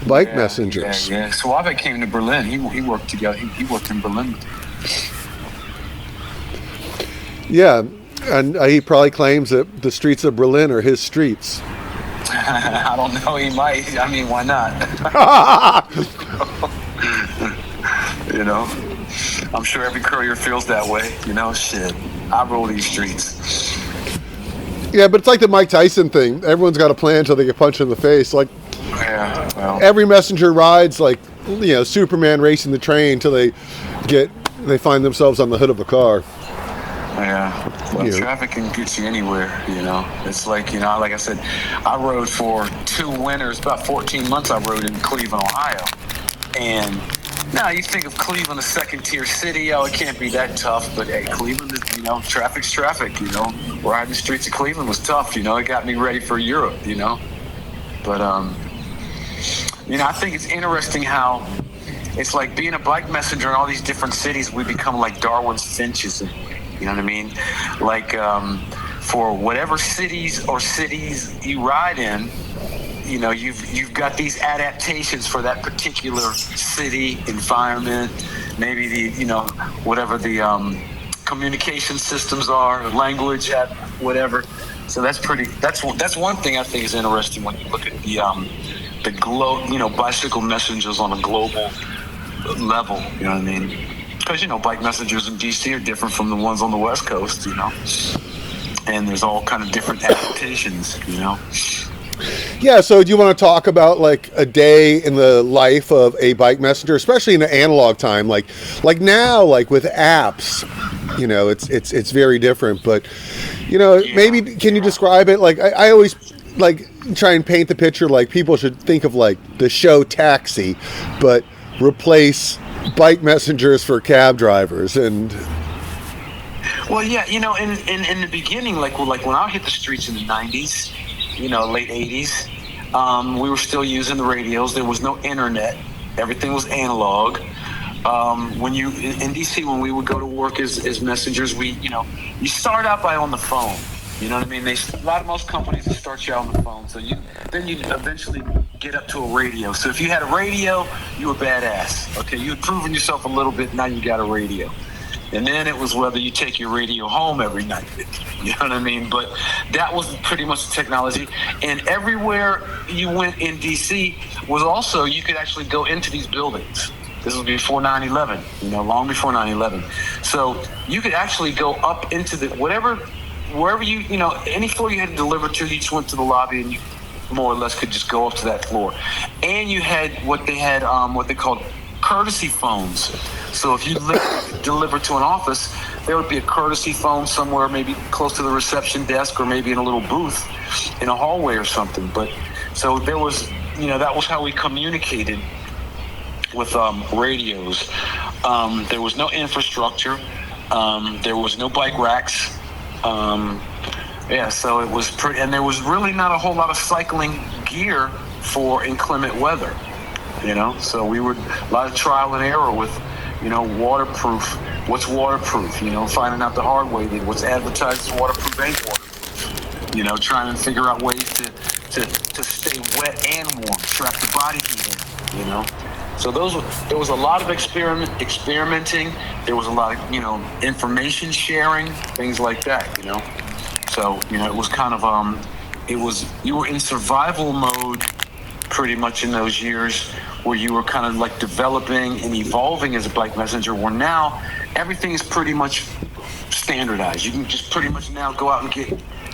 bike messengers. Yeah. Suave came to Berlin. He worked together. He worked in Berlin. Yeah, and he probably claims that the streets of Berlin are his streets. I don't know. He might. I mean, why not? I'm sure every courier feels that way. Shit. I roll these streets. Yeah, but it's like the Mike Tyson thing. Everyone's got a plan until they get punched in the face. Like, every messenger rides like, Superman racing the train until they find themselves on the hood of a car. Yeah. Well, traffic can get you anywhere, It's like, like I said, I rode for 2 winters, about 14 months I rode in Cleveland, Ohio. And now you think of Cleveland, a second-tier city. Oh, it can't be that tough. But, hey, Cleveland is, traffic's traffic, Riding the streets of Cleveland was tough, It got me ready for Europe, But, I think it's interesting how it's like being a bike messenger in all these different cities, we become like Darwin's finches. You know what I mean? Like, for whatever cities you ride in, you've got these adaptations for that particular city environment, maybe whatever the communication systems are, language, whatever. So that's one thing I think is interesting when you look at the bicycle messengers on a global level. You know what I mean? Because bike messengers in DC are different from the ones on the West Coast. And there's all kind of different adaptations. Yeah, so do you want to talk about like a day in the life of a bike messenger, especially in an analog time, like now, like with apps, it's very different. But maybe can you describe it? Like I always like try and paint the picture like people should think of like the show Taxi, but replace bike messengers for cab drivers. And well, yeah, in the beginning, like when I hit the streets in the 90s. Late 80s, we were still using the radios. There was no internet. Everything was analog. When you in DC, when we would go to work as messengers, you start out by on the phone. You know what I mean? Most companies will start you out on the phone. So you eventually get up to a radio. So if you had a radio, you were badass. Okay, you had proven yourself a little bit. Now you got a radio. And then it was whether you take your radio home every night. You know what I mean? But that was pretty much the technology. And everywhere you went in D.C. was also, you could actually go into these buildings. This was before 9/11, long before 9/11. So you could actually go up into wherever you, any floor you had to deliver to, you just went to the lobby and you more or less could just go up to that floor. And you had what they called courtesy phones. So if you deliver to an office, there would be a courtesy phone somewhere, maybe close to the reception desk or maybe in a little booth in a hallway or something. But so there was, that was how we communicated with radios. There was no infrastructure. There was no bike racks. So it was pretty, and there was really not a whole lot of cycling gear for inclement weather. So we were a lot of trial and error with, waterproof. What's waterproof? Finding out the hard way that what's advertised as waterproof ain't waterproof. Trying to figure out ways to stay wet and warm, trap the body heat in. So there was a lot of experimenting. There was a lot of information sharing, things like that. So it was kind of you were in survival mode pretty much in those years where you were kind of like developing and evolving as a bike messenger, where now everything is pretty much standardized. You can just pretty much now go out and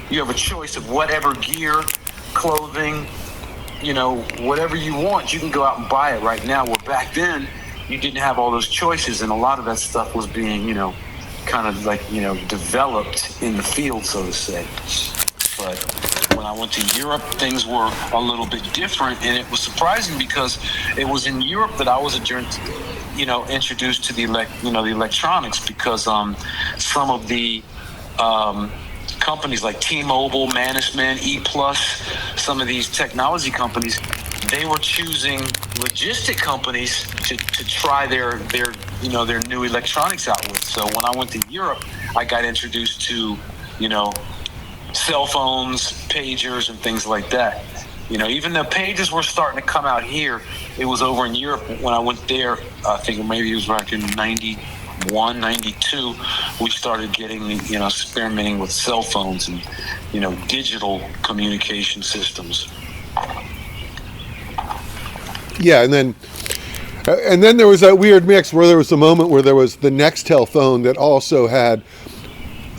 you have a choice of whatever gear, clothing, whatever you want, you can go out and buy it right now. Where back then, you didn't have all those choices, and a lot of that stuff was being, kind of like, developed in the field, so to say. But when I went to Europe, things were a little bit different, and it was surprising because it was in Europe that I was introduced to the electronics, because some of the companies like T-Mobile, Management, E+, some of these technology companies, they were choosing logistic companies to try their new electronics out with. So when I went to Europe, I got introduced to, cell phones, pagers, and things like that. Even though pages were starting to come out here, it was over in Europe when I went there. I think maybe it was back in 91, 92, we started getting, experimenting with cell phones and, digital communication systems. Yeah, and then there was that weird mix where there was a moment where there was the Nextel phone that also had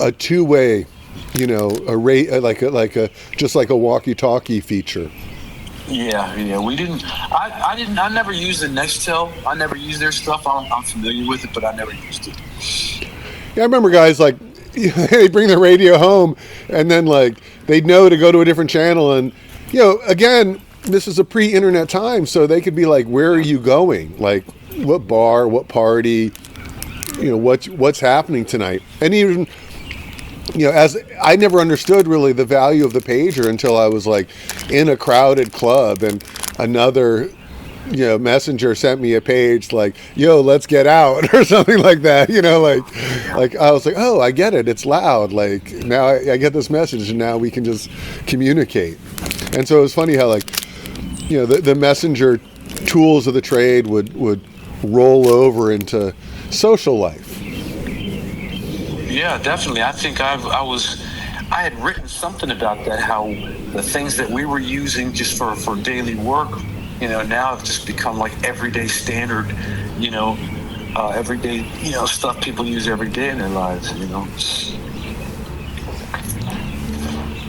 a two-way, just like a walkie-talkie feature. Yeah. We didn't. I never used the Nextel. I never used their stuff. I'm familiar with it, but I never used it. Yeah, I remember guys like they bring their radio home, and then like they'd know to go to a different channel, and again, this is a pre-internet time, so they could be like, "Where are you going? Like, what bar? What party? What's happening tonight?" And even. As I never understood really the value of the pager until I was like in a crowded club and another, messenger sent me a page like, "Yo, let's get out," or something like that. Like I was like, "Oh, I get it. It's loud. Like now I get this message and now we can just communicate." And so it was funny how like, the messenger tools of the trade would roll over into social life. Yeah, definitely. I think I had written something about that, how the things that we were using just for daily work, now have just become like everyday standard, everyday, stuff people use every day in their lives,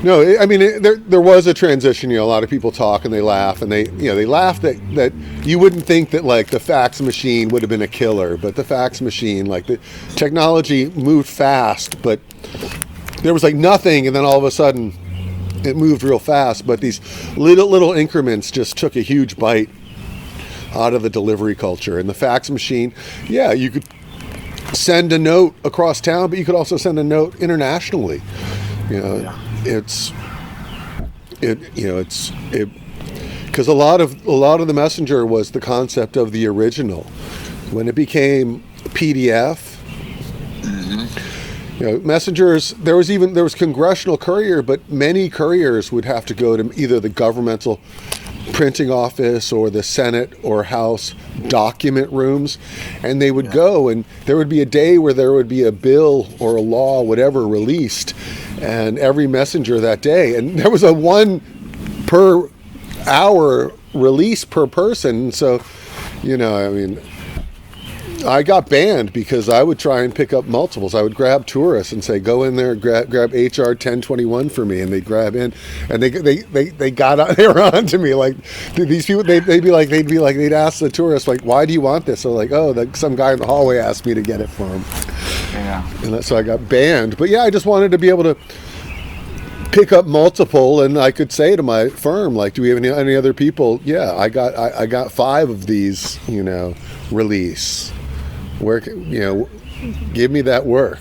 No, I mean, there was a transition. A lot of people talk and they laugh, and they laugh that you wouldn't think that like the fax machine would have been a killer, but the fax machine, like the technology moved fast, but there was like nothing, and then all of a sudden it moved real fast. But these little increments just took a huge bite out of the delivery culture. And the fax machine, yeah, you could send a note across town, but you could also send a note internationally. Yeah. It's because a lot of the messenger was the concept of the original. When it became PDF, messengers, there was congressional courier, but many couriers would have to go to either the governmental printing office or the Senate or House document rooms, and they would go, and there would be a day where there would be a bill or a law, whatever, released, and every messenger that day, and there was a 1 per hour release per person. So, I got banned because I would try and pick up multiples. I would grab tourists and say, "Go in there, grab HR 1021 for me," and they grab in, and they were on to me like these people. They'd ask the tourists like, "Why do you want this?" So like, "Oh, some guy in the hallway asked me to get it for him." Yeah. And so I got banned. But yeah, I just wanted to be able to pick up multiple, and I could say to my firm like, "Do we have any other people?" Yeah, I got 5 of these, release. Work, give me that work.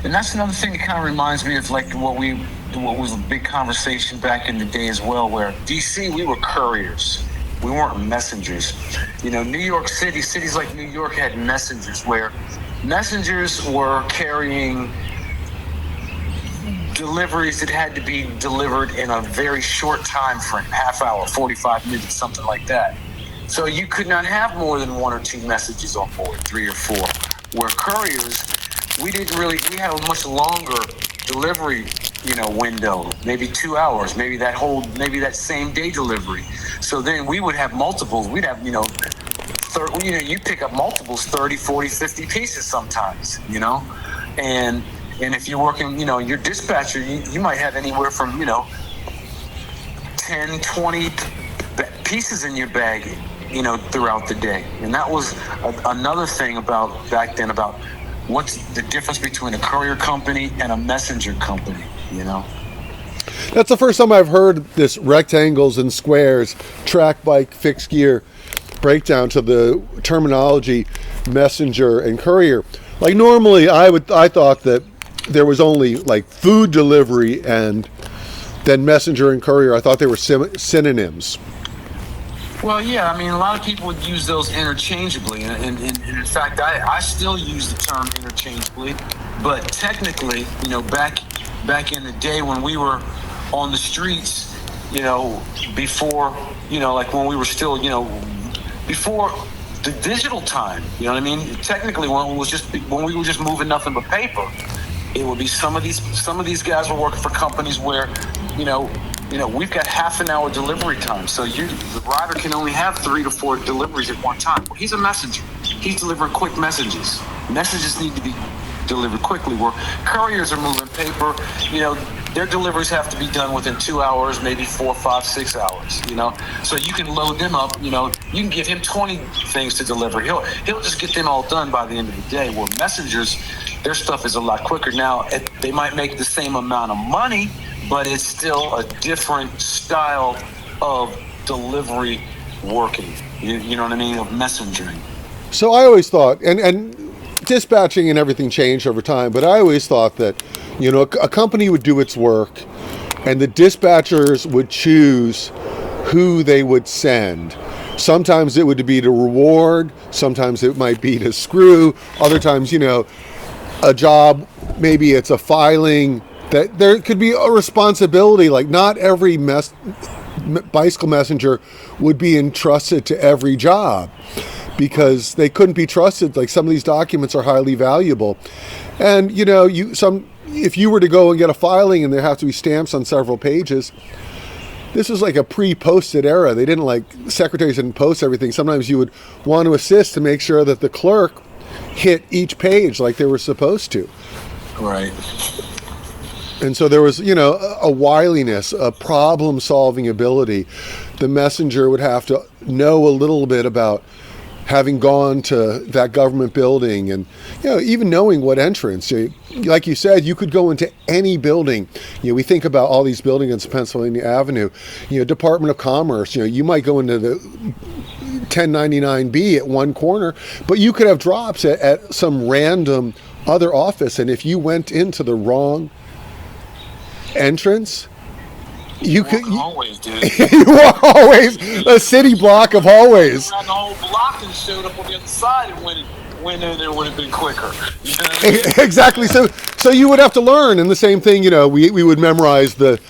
And that's another thing that kind of reminds me of like what was a big conversation back in the day as well, where DC, we were couriers. We weren't messengers. New York City, cities like New York had messengers, where messengers were carrying deliveries that had to be delivered in a very short time frame, half hour, 45 minutes, something like that. So you could not have more than 1 or 2 messages on board, 3 or 4. Where couriers, we had a much longer delivery window, maybe 2 hours, maybe that same day delivery. So then we would have multiples. We'd have, you pick up multiples, 30, 40, 50 pieces sometimes, and if you're working, your dispatcher, you might have anywhere from, 10, 20 pieces in your bag, throughout the day. And that was another thing about back then about what's the difference between a courier company and a messenger company, That's the first time I've heard this rectangles and squares, track, bike, fixed gear breakdown to the terminology messenger and courier. Like normally I thought that there was only like food delivery and then messenger and courier. I thought they were synonyms. Well, yeah, a lot of people would use those interchangeably, and in fact, I still use the term interchangeably, but technically, back in the day when we were on the streets, before, like when we were still, before the digital time, technically when we were just moving nothing but paper, it would be some of these guys were working for companies where, we've got half an hour delivery time. So the rider can only have 3 to 4 deliveries at one time. Well, he's a messenger. He's delivering quick messages. Messages need to be delivered quickly. Where couriers are moving paper, their deliveries have to be done within 2 hours, maybe 4, 5, 6 hours, So you can load them up, you can give him 20 things to deliver. He'll just get them all done by the end of the day. Where messengers, their stuff is a lot quicker. Now, they might make the same amount of money, but it's still a different style of delivery working. You know what I mean? Of messengering. So I always thought, and dispatching and everything changed over time, but I always thought that, a company would do its work and the dispatchers would choose who they would send. Sometimes it would be to reward, sometimes it might be to screw, other times, a job, maybe it's a filing, that there could be a responsibility. Like not every bicycle messenger would be entrusted to every job because they couldn't be trusted. Like some of these documents are highly valuable, and if you were to go and get a filing and there have to be stamps on several pages, this was like a pre-posted era. They didn't secretaries didn't post everything. Sometimes you would want to assist to make sure that the clerk hit each page like they were supposed to. Right. And so there was, a wiliness, a problem-solving ability. The messenger would have to know a little bit about having gone to that government building and, even knowing what entrance. Like you said, you could go into any building. We think about all these buildings on Pennsylvania Avenue, Department of Commerce, you might go into the 1099B at one corner, but you could have drops at some random other office. And if you went into the wrong entrance, you could hallways, dude. You walk hallways, a city block of hallways. Around the whole block and showed up on the other side, and went in there would have been quicker. Exactly. So you would have to learn, and the same thing. We would memorize the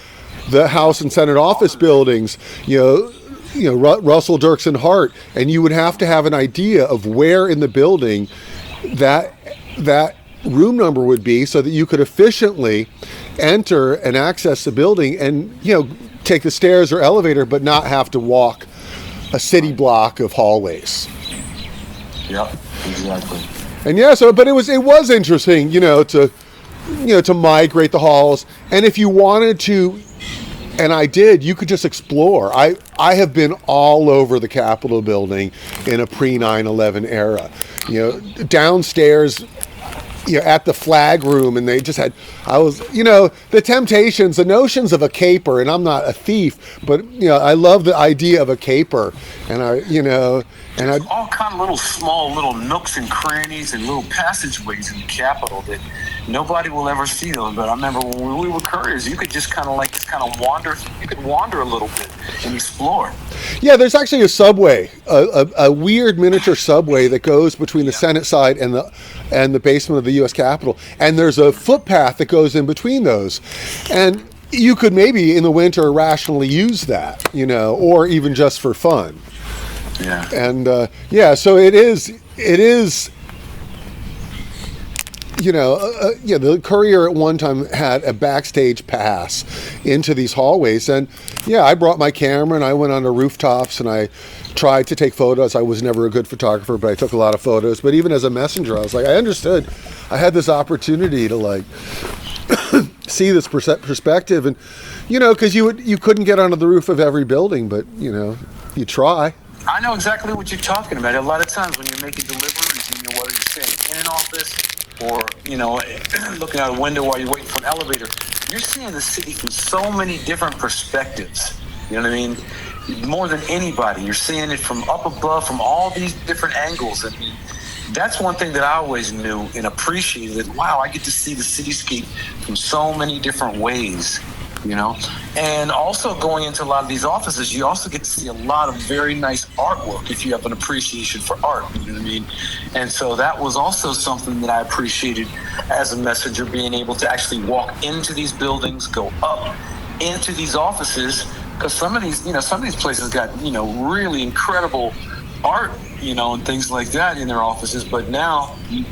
House and Senate office buildings. Russell, Dirksen, Hart, and you would have to have an idea of where in the building that room number would be, so that you could efficiently enter and access the building and take the stairs or elevator, but not have to walk a city block of hallways. Yeah, exactly. And but it was interesting, to migrate the halls, and if you wanted to, and I did, you could just explore. I have been all over the Capitol building in a pre-9/11 era, downstairs, at the flag room, and they just had, the temptations, the notions of a caper, and I'm not a thief, but, I love the idea of a caper, and all kind of little nooks and crannies and little passageways in the Capitol that nobody will ever see them. But I remember when we were couriers, you could just kind of wander. You could wander a little bit and explore. Yeah, there's actually a subway, a weird miniature subway that goes between the Senate side and the basement of the U.S. Capitol, and there's a footpath that goes in between those, and you could maybe in the winter rationally use that, or even just for fun. Yeah. And so it is, the Courier at one time had a backstage pass into these hallways. And I brought my camera and I went on the rooftops and I tried to take photos. I was never a good photographer, but I took a lot of photos. But even as a messenger, I was like, I understood. I had this opportunity to like see this perspective, and because you couldn't get onto the roof of every building, but you try. I know exactly what you're talking about. A lot of times when you're making deliveries, whether you're sitting in an office or looking out a window while you're waiting for an elevator, you're seeing the city from so many different perspectives. You know what I mean? More than anybody, you're seeing it from up above, from all these different angles. And that's one thing that I always knew and appreciated. Wow, I get to see the cityscape from so many different ways, And also going into a lot of these offices, you also get to see a lot of very nice artwork if you have an appreciation for art, you know what I mean? And so that was also something that I appreciated as a messenger, being able to actually walk into these buildings, go up into these offices, because some of these places got, really incredible art, and things like that in their offices. But now, you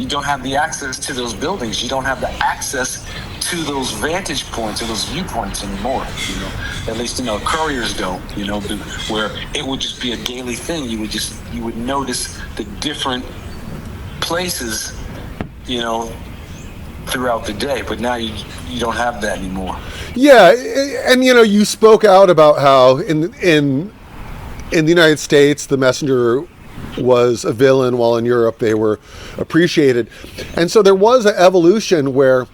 don't have the access to those buildings. You don't have the access to those vantage points or those viewpoints anymore. At least couriers don't. Where it would just be a daily thing. You would notice the different places, throughout the day. But now you don't have that anymore. Yeah, and you spoke out about how in the United States, the messenger was a villain, while in Europe they were appreciated. And so there was an evolution where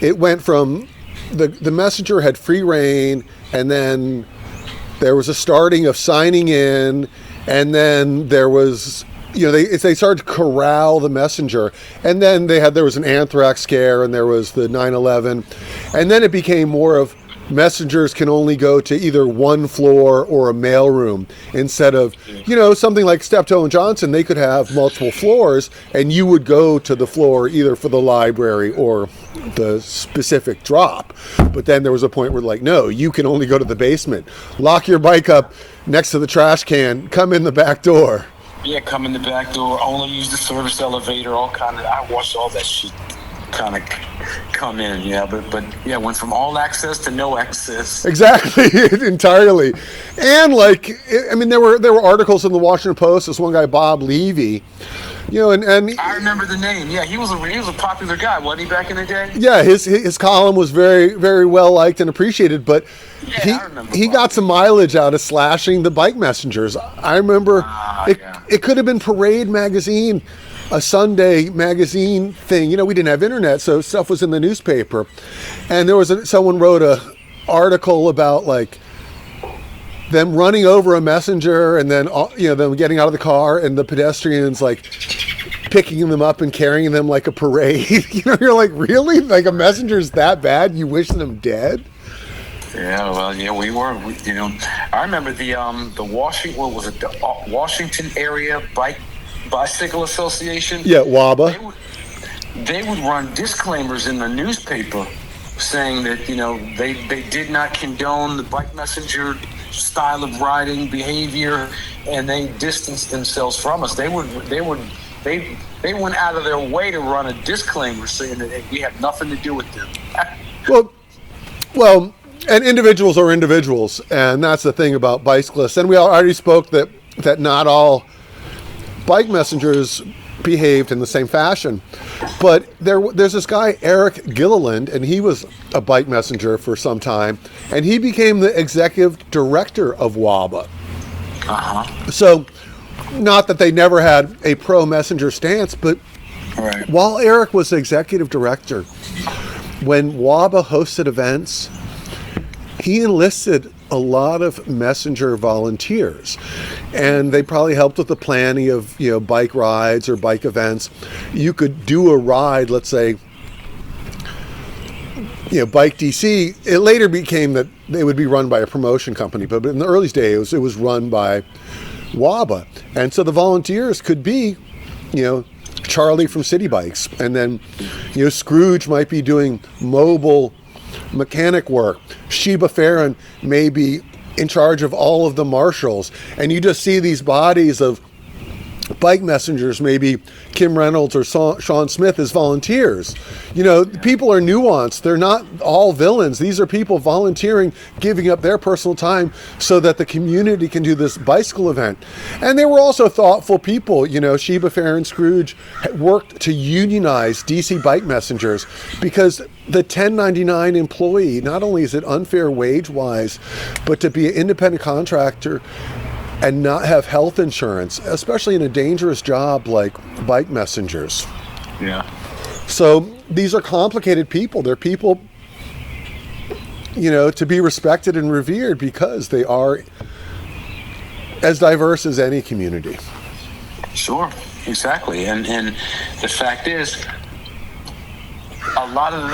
it went from the messenger had free reign, and then there was a starting of signing in, and then there was, they started to corral the messenger. And then there was an anthrax scare, and there was the 9/11. And then it became more of, messengers can only go to either one floor or a mailroom, instead of, something like Steptoe and Johnson. They could have multiple floors, and you would go to the floor either for the library or the specific drop. But then there was a point where no, you can only go to the basement. Lock your bike up next to the trash can. Come in the back door. Yeah, come in the back door. Only use the service elevator. All kind of. I watched all that shit kind of come in, went from all access to no access. Exactly, entirely. And there were articles in the Washington Post. This one guy, Bob Levy, and I remember the name. Yeah, he was a popular guy, wasn't he, back in the day? Yeah, his column was very, very well liked and appreciated. But he got some mileage out of slashing the bike messengers. I remember it could have been Parade magazine, a Sunday magazine thing. We didn't have internet, so stuff was in the newspaper. And there was someone wrote a article about them running over a messenger, and then them getting out of the car, and the pedestrians picking them up and carrying them like a parade. You're like, really? A messenger's that bad? You wish them dead? Yeah, well, we were. I remember the Washington. What was it? The Washington Area Bicycle Association. Yeah, WABA. They would run disclaimers in the newspaper saying that they did not condone the bike messenger style of riding behavior, and they distanced themselves from us. They went out of their way to run a disclaimer saying that we have nothing to do with them. well, and individuals are individuals, and that's the thing about bicyclists. And we already spoke that not all bike messengers behaved in the same fashion. But there's this guy, Eric Gilliland, and he was a bike messenger for some time, and he became the executive director of WABA. Uh-huh. So, not that they never had a pro-messenger stance, but right. While Eric was the executive director, when WABA hosted events, he enlisted a lot of messenger volunteers, and they probably helped with the planning of bike rides or bike events. You could do a ride, let's say Bike DC. It later became that they would be run by a promotion company, but in the early days it was run by WABA, and so the volunteers could be Charlie from City Bikes, and then Scrooge might be doing mobile mechanic work. Sheba Farron may be in charge of all of the marshals, and you just see these bodies of bike messengers, maybe Kim Reynolds or Sean Smith, as volunteers. You know, people are nuanced. They're not all villains. These are people volunteering, giving up their personal time so that the community can do this bicycle event. And they were also thoughtful people. You know, Sheba Farron Scrooge worked to unionize DC bike messengers because the 1099 employee, not only is it unfair wage-wise, but to be an independent contractor and not have health insurance, especially in a dangerous job like bike messengers. Yeah. So these are complicated people. They're people, you know, to be respected and revered because they are as diverse as any community. Sure, exactly. And the fact is, a lot of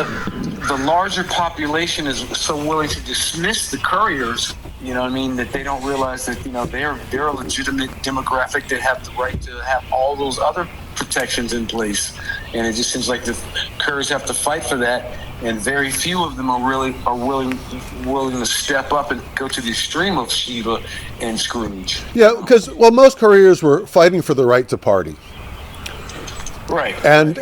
the larger population is so willing to dismiss the couriers, you know what I mean, that they don't realize that, you know, they're a legitimate demographic that have the right to have all those other protections in place. And it just seems like the couriers have to fight for that, and very few of them are willing to step up and go to the extreme of Sheba and Scrooge. Yeah, because, well, most couriers were fighting for the right to party. Right. And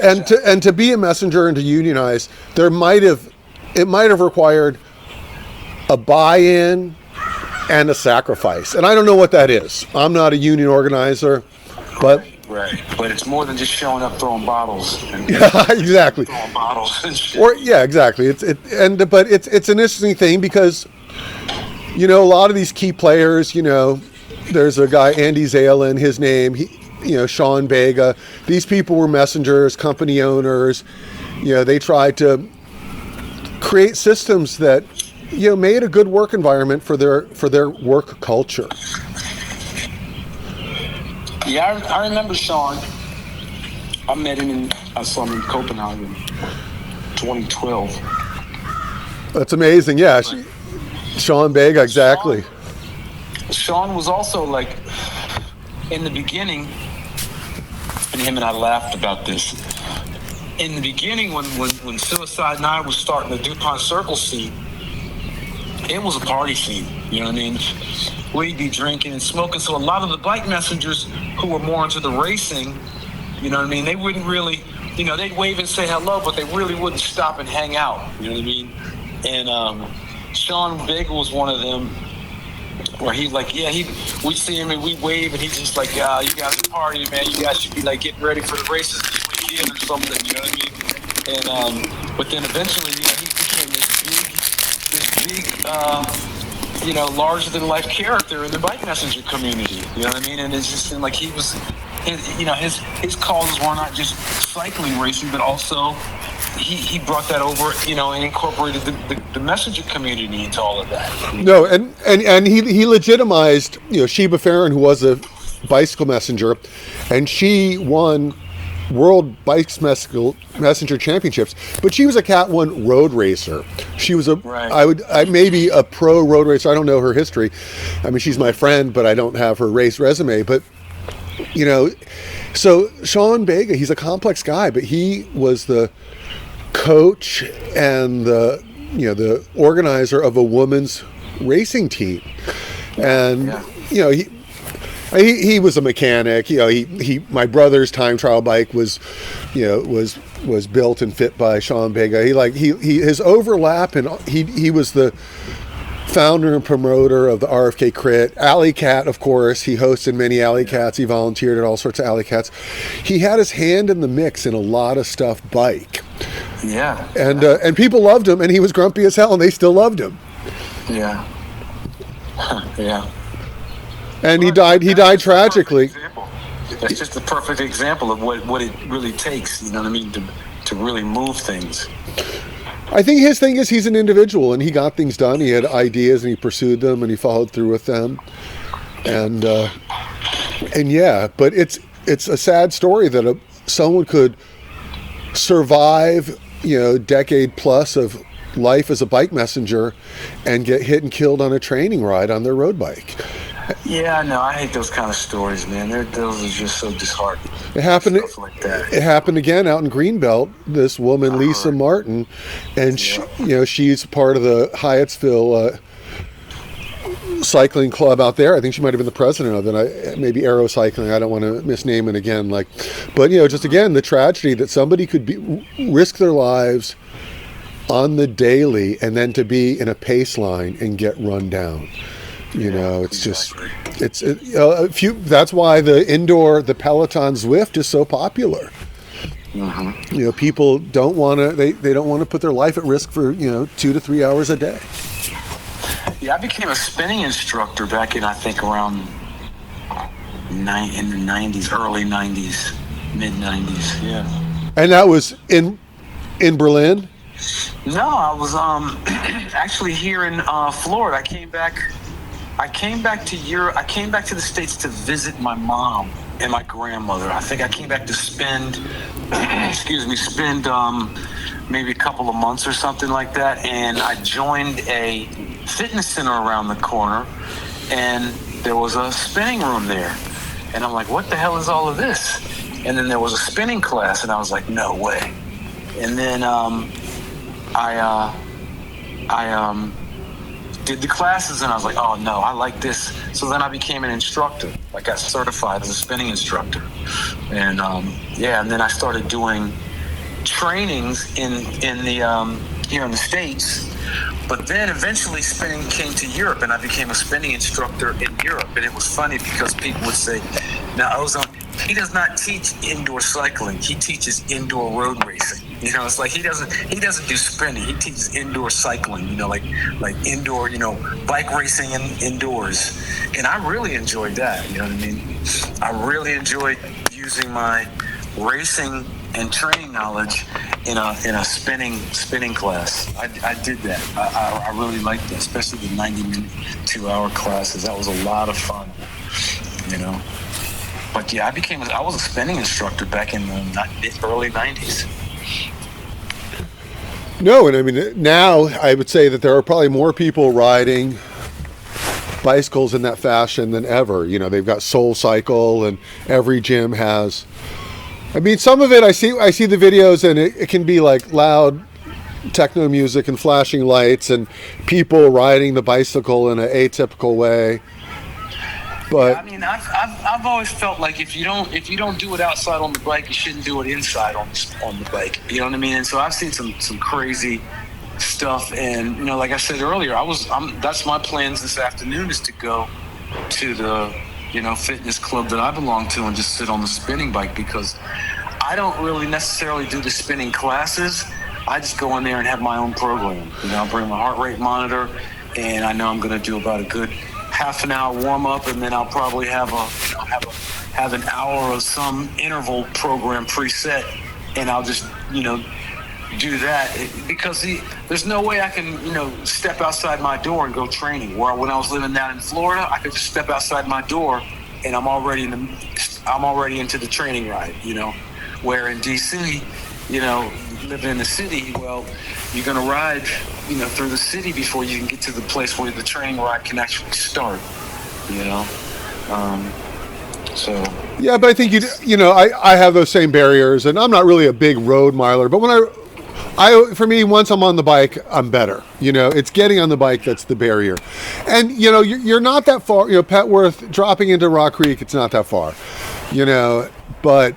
to be a messenger and to unionize, it might have required a buy-in and a sacrifice. And I don't know what that is. I'm not a union organizer, but right. But it's more than just showing up throwing bottles. Yeah, exactly. Throwing bottles and shit. Or yeah, exactly. But it's an interesting thing because, you know, a lot of these key players, you know, there's a guy, Andy Zalen, his name, you know, Sean Bega. These people were messengers, company owners. You know, they tried to create systems that, you know, made a good work environment for their work culture. Yeah, I remember Sean. I met him I saw him in Copenhagen, 2012. That's amazing. Yeah, Sean Bega, exactly. Sean was also like, in the beginning, and him and I laughed about this. In the beginning, when Suicide and I was starting the DuPont Circle scene, it was a party scene, you know what I mean? We'd be drinking and smoking, so a lot of the bike messengers who were more into the racing, you know what I mean, they wouldn't really, you know, they'd wave and say hello, but they really wouldn't stop and hang out, you know what I mean? And Sean Big was one of them, where he's like, yeah, we'd see him and we'd wave, and he's just like, you guys are partying, man, you guys should be like getting ready for the races this weekend or something, you know what I mean? And but then eventually, you know, he became this big, you know, larger than life character in the bike messenger community. You know what I mean? And it just seemed like he was, his causes were not just cycling racing, but also he brought that over, you know, and incorporated the messenger community into all of that. No, and he legitimized, you know, Sheba Farron, who was a bicycle messenger, and she won World Bikes Messenger Championships, but she was a Cat 1 road racer. She was maybe a pro road racer. I don't know her history. I mean, she's my friend, but I don't have her race resume. But, you know, so Sean Bega, he's a complex guy, but he was the coach and the organizer of a women's racing team. And, you know, he was a mechanic. You know, my brother's time trial bike was built and fit by Sean Bega. His overlap, and he was the founder and promoter of the RFK Crit. Alley Cat, of course, he hosted many Alley Cats. He volunteered at all sorts of Alley Cats. He had his hand in the mix in a lot of stuff bike. Yeah. And people loved him, and he was grumpy as hell, and they still loved him. Yeah. Yeah. And he died tragically. That's just a perfect example of what it really takes, you know what I mean, to really move things. I think his thing is he's an individual, and he got things done. He had ideas, and he pursued them, and he followed through with them. And yeah, but it's a sad story that someone could survive, you know, decade plus of life as a bike messenger and get hit and killed on a training ride on their road bike. Yeah, no, I hate those kind of stories, man. Those are just so disheartening. It happened. Stuff like that. It happened again out in Greenbelt. This woman, Lisa Martin, and she's part of the Hyattsville cycling club out there. I think she might have been the president of it. Maybe Aero Cycling. I don't want to misname it again. But just again, the tragedy that somebody could risk their lives on the daily and then to be in a pace line and get run down. It's just, that's why the Peloton Zwift is so popular. Mm-hmm. People don't want to, they don't want to put their life at risk for, 2 to 3 hours a day. Yeah, I became a spinning instructor back in, I think, around in the 90s, early 90s, mid 90s, yeah. And that was in Berlin? No, I was actually here in Florida. I came back to Europe. I came back to the States to visit my mom and my grandmother. I think I came back to spend maybe a couple of months or something like that. And I joined a fitness center around the corner, and there was a spinning room there. And I'm like, what the hell is all of this? And then there was a spinning class, and I was like, no way. And then I did the classes, and I was like, oh no, I like this. So then I became an instructor. I got certified as a spinning instructor. And and then I started doing trainings in the here in the States. But then eventually spinning came to Europe, and I became a spinning instructor in Europe. And it was funny because people would say, now Ozone, he does not teach indoor cycling. He teaches indoor road racing. It's like he doesn't do spinning. He teaches indoor cycling, like indoor, bike racing indoors. And I really enjoyed that, you know what I mean? I really enjoyed using my racing and training knowledge in a spinning class. I did that. I really liked that, especially the 90-minute, 2-hour classes. That was a lot of fun, But yeah, I was a spinning instructor back in the early 90s. No, and I mean, now I would say that there are probably more people riding bicycles in that fashion than ever. They've got Soul Cycle, and every gym has. I mean, some of it I see the videos, and it can be like loud techno music and flashing lights and people riding the bicycle in an atypical way. But yeah, I mean, I've always felt like if you don't do it outside on the bike, you shouldn't do it inside on the bike. You know what I mean? And so I've seen some crazy stuff, and like I said earlier, that's my plans this afternoon is to go to the fitness club that I belong to and just sit on the spinning bike, because I don't really necessarily do the spinning classes. I just go in there and have my own program. I'll bring my heart rate monitor, and I know I'm going to do about a good half an hour warm up, and then I'll probably have an hour of some interval program preset, and I'll just do that, because there's no way I can step outside my door and go training. Where when I was living down in Florida, I could just step outside my door and I'm already into the training ride. Where in DC, living in the city, well, you're going to ride through the city before you can get to the place where the training ride can actually start. So yeah, but I think I have those same barriers, and I'm not really a big road miler, but when for me, once I'm on the bike, I'm better. It's getting on the bike that's the barrier. And, you're not that far. Petworth, dropping into Rock Creek, it's not that far. But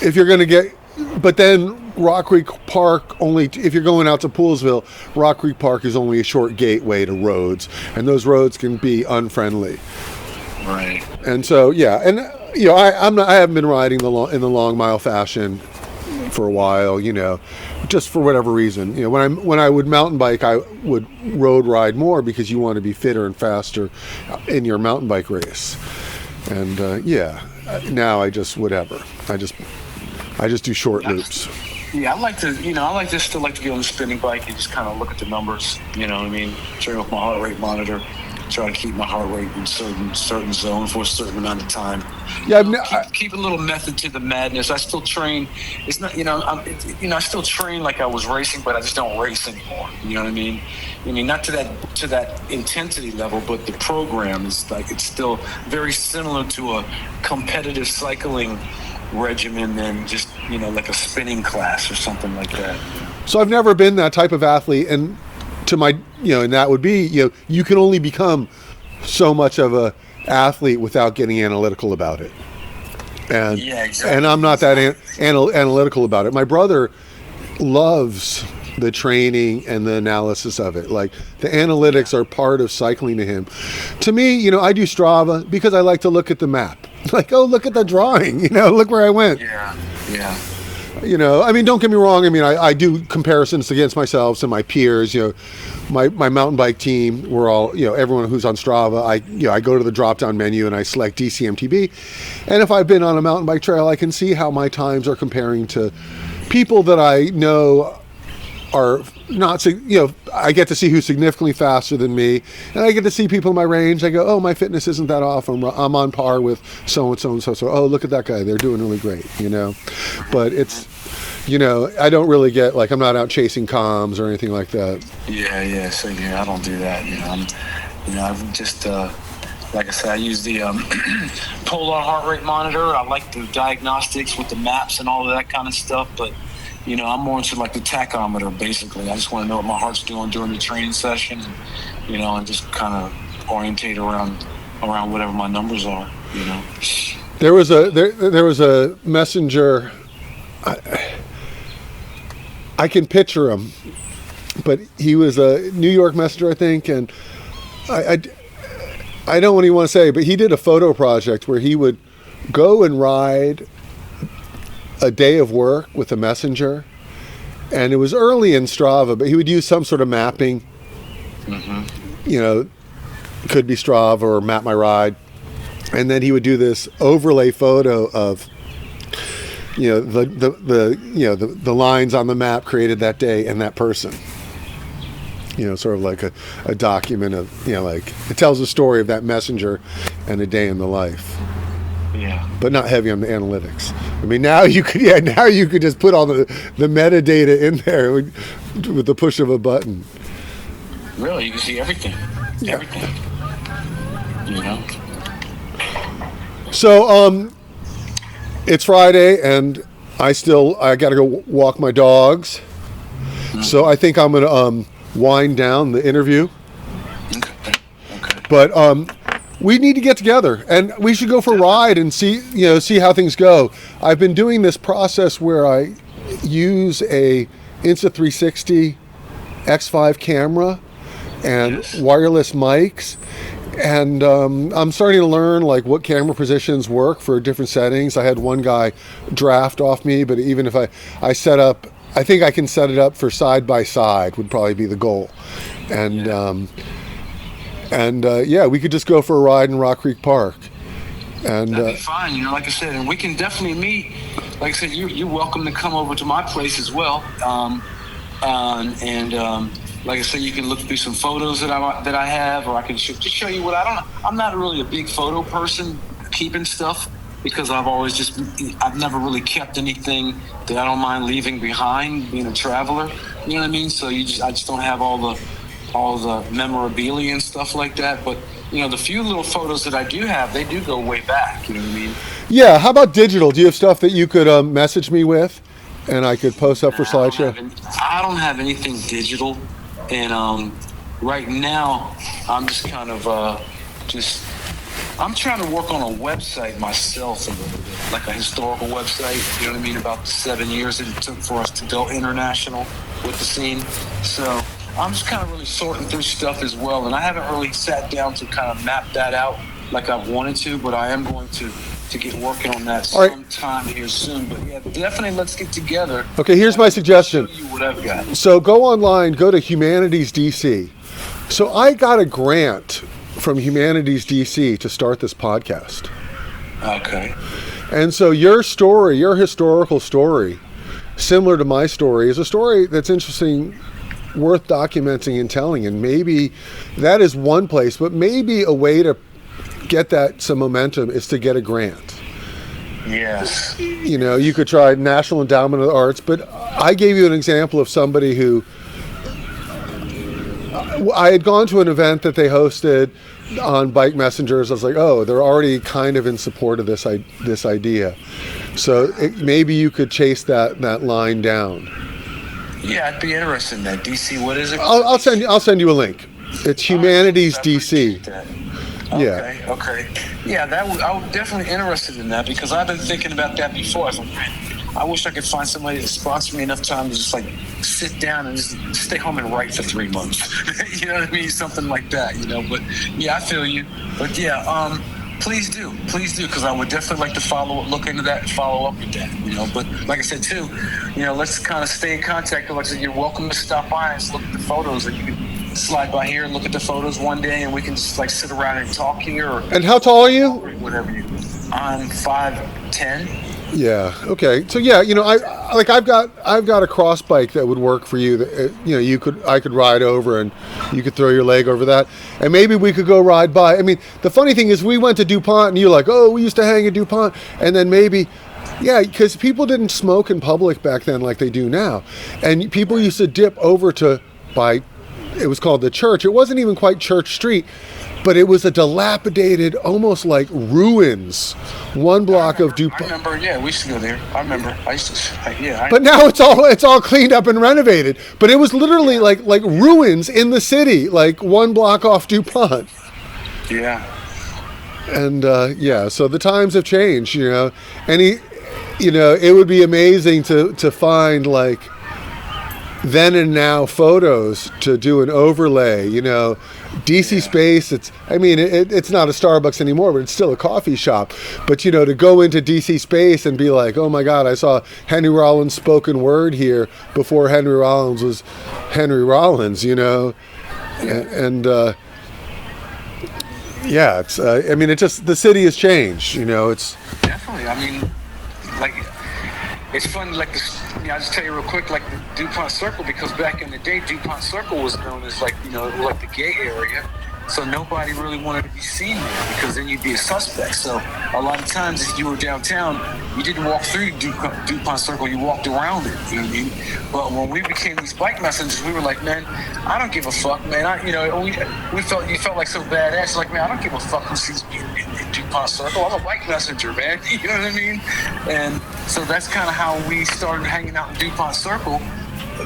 if you're going to but then Rock Creek Park if you're going out to Poolsville, Rock Creek Park is only a short gateway to roads, and those roads can be unfriendly. Right. And so, yeah, and, I haven't been riding in the long mile fashion for a while, just for whatever reason. When I would mountain bike, I would road ride more because you want to be fitter and faster in your mountain bike race. And now I just whatever. I just do short loops. Yeah, I like to still like to be on the spinning bike and just kind of look at the numbers. You know what I mean? Turn off my heart rate monitor. Try to keep my heart rate in certain zone for a certain amount of time. Yeah, keep a little method to the madness. I still train. It's not, I still train like I was racing, but I just don't race anymore. You know what I mean? Not to that intensity level, but the program is it's still very similar to a competitive cycling regimen than just like a spinning class or something like that. So I've never been that type of athlete, and to my and that would be you can only become so much of a athlete without getting analytical about it. And Yeah, exactly. and I'm not that analytical about it. My brother loves the training and the analysis of it. Like, the analytics are part of cycling to him. To me, you know, I do Strava because I like to look at the map. Like, oh, look at the drawing, you know, look where I went. Yeah. You know, I mean, don't get me wrong. I mean, I do comparisons against myself and my peers. You know, my mountain bike team, we're all, you know, everyone who's on Strava, I go to the drop down menu and I select DCMTB. And if I've been on a mountain bike trail, I can see how my times are comparing to people that I know are not, you know, I get to see who's significantly faster than me, and I get to see people in my range. I go, oh, my fitness isn't that off. I'm on par with so-and-so and so. Oh, look at that guy. They're doing really great, you know. But it's, you know, I don't really get, like, I'm not out chasing comms or anything like that. Yeah. So, yeah, I don't do that. I'm just, like I said, I use the Polar heart rate monitor. I like the diagnostics with the maps and all of that kind of stuff, but I'm more into like the tachometer, basically. I just want to know what my heart's doing during the training session, and, and just kind of orientate around whatever my numbers are, There was a messenger, I can picture him, but he was a New York messenger, I think, and I don't really want to say, but he did a photo project where he would go and ride a day of work with a messenger, and it was early in Strava, but he would use some sort of mapping. Could be Strava or Map My Ride, and then he would do this overlay photo of the lines on the map created that day and that person. Sort of like a document of, like, it tells a story of that messenger and a day in the life. Yeah. But not heavy on the analytics. I mean, now you could just put all the metadata in there with the push of a button. Really, you can see everything. Yeah. Everything. So, it's Friday, and I got to go walk my dogs. So I think I'm going to wind down the interview. Okay. But we need to get together, and we should go for a ride and see how things go. I've been doing this process where I use a Insta360 X5 camera and wireless mics, and I'm starting to learn like what camera positions work for different settings. I had one guy draft off me, but even if I set up, I think I can set it up for side by side would probably be the goal, and. We could just go for a ride in Rock Creek Park. And that'd be fine, like I said, and we can definitely meet. Like I said, you're welcome to come over to my place as well. Like I said, you can look through some photos that I have, or I can just show you what I'm not really a big photo person, keeping stuff, because I've never really kept anything that I don't mind leaving behind, being a traveler. You know what I mean? So I just don't have all the memorabilia and stuff like that, but the few little photos that I do have, they do go way back. You know what I mean? Yeah. How about digital? Do you have stuff that you could message me with, and I could post up for slideshow? I don't have anything digital, and right now I'm just kind of I'm trying to work on a website myself a little bit, like a historical website. You know what I mean? About the 7 years that it took for us to go international with the scene. So I'm just kind of really sorting through stuff as well, and I haven't really sat down to kind of map that out like I've wanted to, but I am going to get working on that sometime here soon. But yeah, definitely let's get together. Okay, here's my suggestion. Show you what I've got. So go online, go to Humanities DC. So I got a grant from Humanities DC to start this podcast. Okay. And so your story, your historical story, similar to my story, is a story that's interesting, worth documenting and telling, and maybe that is one place, but maybe a way to get that some momentum is to get a grant. Yes. You could try National Endowment of the Arts, but I gave you an example of somebody who I had gone to an event that they hosted on Bike Messengers. I was like, oh, they're already kind of in support of this idea. So maybe you could chase that line down. Yeah, I'd be interested in that. DC, what is it? I'll send you a link. It's Humanities DC. Yeah. Okay. Yeah, I was definitely interested in that because I've been thinking about that before. I was like, man, I wish I could find somebody to sponsor me enough time to just like sit down and just stay home and write for 3 months. You know what I mean? Something like that, you know. But yeah, I feel you. But yeah, please do, because I would definitely like to look into that and follow up with that, you know. But like I said too, you know, let's kind of stay in contact. Like I said, you're welcome to stop by and just look at the photos, and you can slide by here and look at the photos one day, and we can just like sit around and talk here. And how tall are you? Whatever you. I'm 5'10". Yeah. Okay. So yeah, you know, I've got a cross bike that would work for you. That you know, I could ride over, and you could throw your leg over that, and maybe we could go ride by. I mean, the funny thing is, we went to DuPont, and you're like, oh, we used to hang at DuPont, and then maybe. Yeah, because people didn't smoke in public back then like they do now, and people used to dip over to it was called the Church. It wasn't even quite Church Street, but it was a dilapidated, almost like ruins, one block of DuPont. I remember, yeah, we used to go there. I remember. I used to, But now it's all cleaned up and renovated. But it was literally like ruins in the city, like one block off DuPont. Yeah. And yeah, so the times have changed, you know. You know, it would be amazing to find like then and now photos to do an overlay, you know. DC Space, it's not a Starbucks anymore, but it's still a coffee shop. But, you know, to go into DC Space and be like, oh my God, I saw Henry Rollins spoken word here before Henry Rollins was Henry Rollins, you know. And yeah, it's, it just, the city has changed, you know, it's. Definitely, I mean, like, it's fun, like, I'll just tell you real quick, like the DuPont Circle, because back in the day, DuPont Circle was known as like, you know, like the gay area. So nobody really wanted to be seen there because then you'd be a suspect. So a lot of times if you were downtown, you didn't walk through DuPont Circle, you walked around it. You know what I mean? But when we became these bike messengers, we were like, man, I don't give a fuck, man. You felt like so badass. Like, man, I don't give a fuck who sees me in DuPont Circle. I'm a bike messenger, man. You know what I mean? And so that's kind of how we started hanging out in DuPont Circle,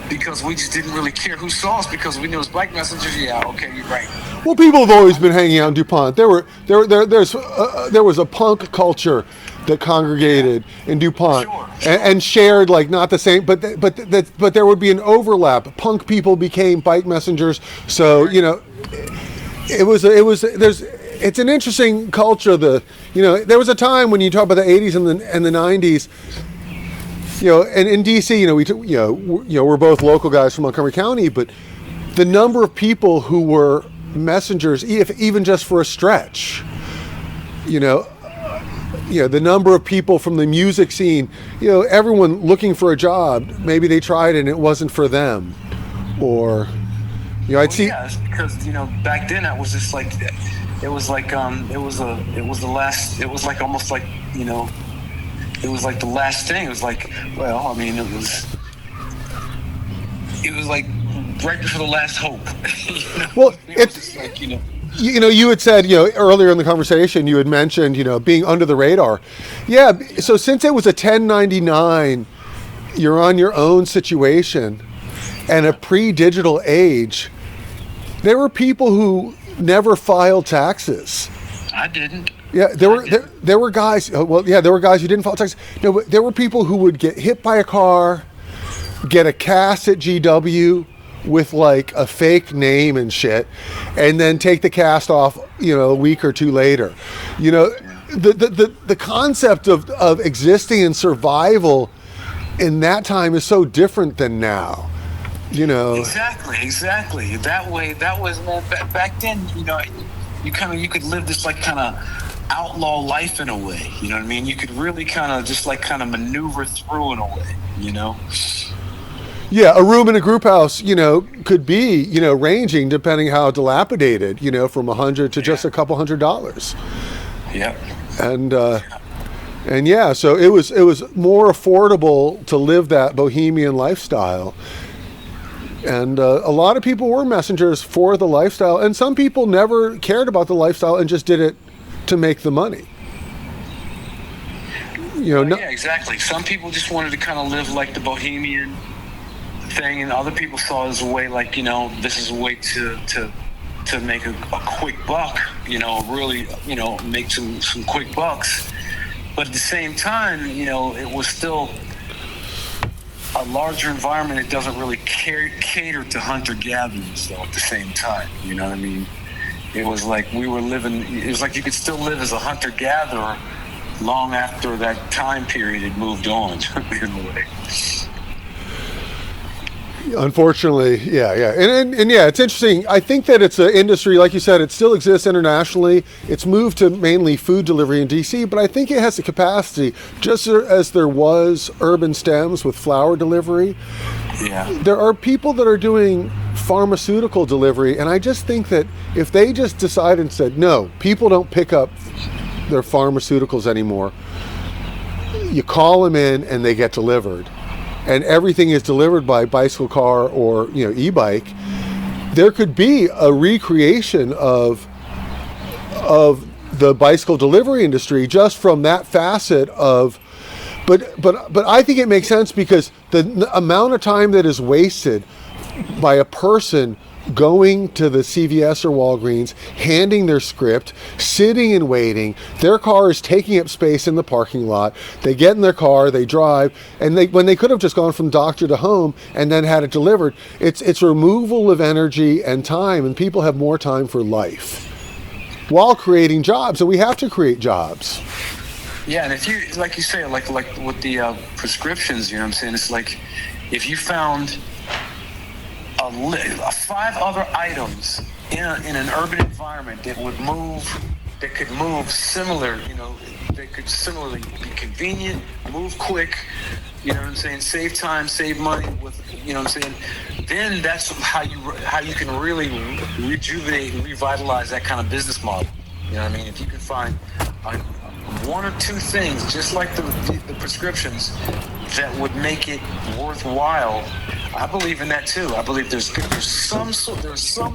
because we just didn't really care who saw us because we knew as bike messengers. Yeah, okay, you're right. Well, people have always been hanging out in DuPont. There was a punk culture that congregated in DuPont. Sure. And shared, like, not the same, but there would be an overlap. Punk people became bike messengers, so you know, it's an interesting culture. There was a time when you talk about the 80s and the 90s. You know, and in DC, we're both local guys from Montgomery County, but the number of people who were messengers, even just for a stretch, the number of people from the music scene, you know, everyone looking for a job, maybe they tried and it wasn't for them, or, you know, I'd see. Yeah, because back then it was just like, it was like the last thing. It was like, well, I mean, it was like right before the last hope. Well, it's just like, you had said, earlier in the conversation, you had mentioned, being under the radar. Yeah. So since it was a 1099, you're on your own situation and a pre-digital age, there were people who never filed taxes. I didn't. Yeah, there were guys. There were guys who didn't file taxes. No, but there were people who would get hit by a car, get a cast at GW with like a fake name and shit, and then take the cast off, a week or two later. The concept of existing and survival in that time is so different than now. Exactly. That was, man, back then. You could live this like kind of outlaw life in a way, you know what I mean? You could really kind of maneuver through in a way, Yeah, a room in a group house, could be, ranging depending how dilapidated, from $100 to just a couple $100. Yep. And yeah, so it was more affordable to live that bohemian lifestyle. And a lot of people were messengers for the lifestyle, and some people never cared about the lifestyle and just did it to make the money. Yeah, exactly. Some people just wanted to kind of live like the bohemian thing, and other people saw it as a way, like, this is a way to to make a quick buck, really, make some quick bucks. But at the same time, it was still a larger environment. It doesn't really cater to hunter-gatherers, though, at the same time. You know what I mean? It was like it was like you could still live as a hunter-gatherer long after that time period had moved on, in a way. Unfortunately, yeah. And yeah, it's interesting. I think that it's an industry, like you said, it still exists internationally. It's moved to mainly food delivery in DC, but I think it has the capacity, just as there was urban stems with flower delivery. Yeah. There are people that are doing pharmaceutical delivery, and I just think that if they just decided and said, no, people don't pick up their pharmaceuticals anymore, you call them in and they get delivered, and everything is delivered by bicycle car or e-bike, there could be a recreation of the bicycle delivery industry just from that facet of. But I think it makes sense because the amount of time that is wasted by a person going to the CVS or Walgreens, handing their script, sitting and waiting. Their car is taking up space in the parking lot. They get in their car, they drive, and when they could have just gone from doctor to home and then had it delivered, it's removal of energy and time, and people have more time for life while creating jobs, and we have to create jobs. Yeah, and if you, like you say, like with the prescriptions, you know what I'm saying? It's like if you found 5 other items in an urban environment that could move similar, that could similarly be convenient, move quick, you know what I'm saying, save time, save money, with, you know what I'm saying, then that's how you can really rejuvenate and revitalize that kind of business model. You know what I mean? If you can find one or two things, just like the prescriptions, that would make it worthwhile, I believe in that too. I believe there's some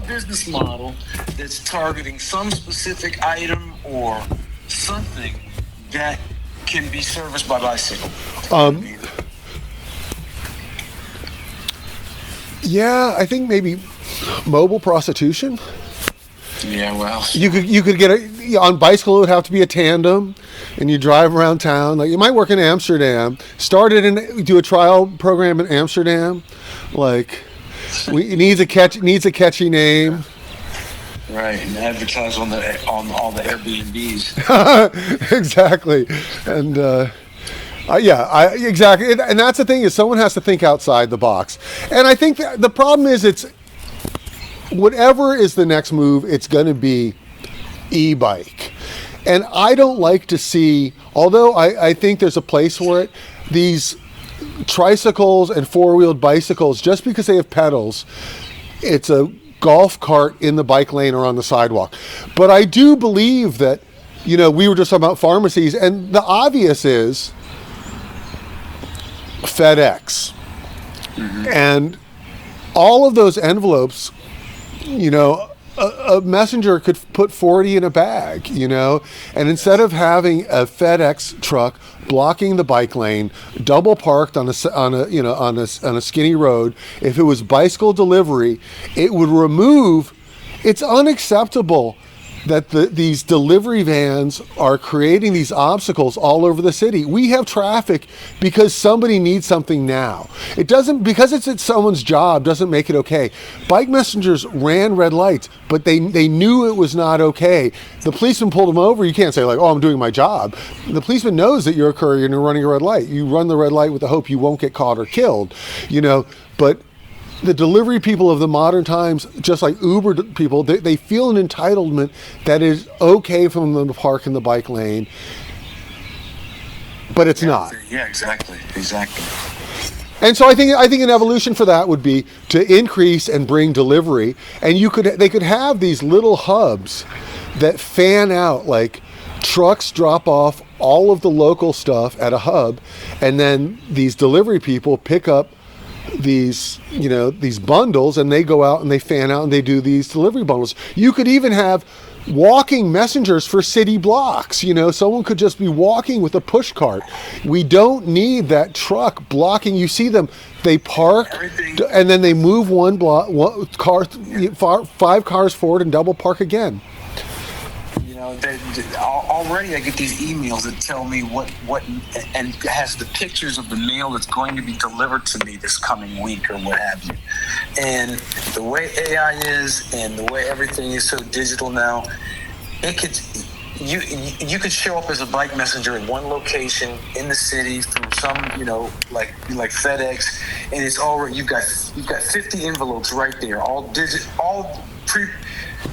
business model that's targeting some specific item or something that can be serviced by bicycle. Yeah, I think maybe mobile prostitution. Yeah, well, you could get on bicycle. It would have to be a tandem, and you drive around town. Like you might work in Amsterdam. Do a trial program in Amsterdam. Like it needs a catchy name. Right, and advertise on all the Airbnbs. Exactly, and exactly. And that's the thing, is someone has to think outside the box. And I think the problem is whatever is the next move, it's going to be e-bike. And I don't like to see, although I think there's a place for it, these tricycles and four-wheeled bicycles, just because they have pedals, it's a golf cart in the bike lane or on the sidewalk. But I do believe that, we were just talking about pharmacies, and the obvious is FedEx. Mm-hmm. And all of those envelopes, a messenger could put 40 in a bag, and instead of having a FedEx truck blocking the bike lane, double parked on a skinny road, if it was bicycle delivery, it would remove. It's unacceptable that these delivery vans are creating these obstacles all over the city. We have traffic because somebody needs something now. It doesn't, because it's someone's job, doesn't make it okay. Bike messengers ran red lights, but they knew it was not okay. The policeman pulled them over. You can't say like, oh, I'm doing my job. The policeman knows that you're a courier and you're running a red light. You run the red light with the hope you won't get caught or killed, but the delivery people of the modern times, just like Uber people, they feel an entitlement that is okay for them to park in the bike lane, but it's not. Yeah, exactly. And so I think an evolution for that would be to increase and bring delivery, and they could have these little hubs that fan out, like trucks drop off all of the local stuff at a hub, and then these delivery people pick up these bundles, and they go out and they fan out and they do these delivery bundles. You could even have walking messengers for city blocks. Someone could just be walking with a push cart. We don't need that truck blocking. You see them, they park and then they move one car, 5 cars forward and double park again. Already I get these emails that tell me what and has the pictures of the mail that's going to be delivered to me this coming week or what have you. And the way AI is and the way everything is so digital now, you could show up as a bike messenger at one location in the city from some, like FedEx, and it's already you've got 50 envelopes right there, all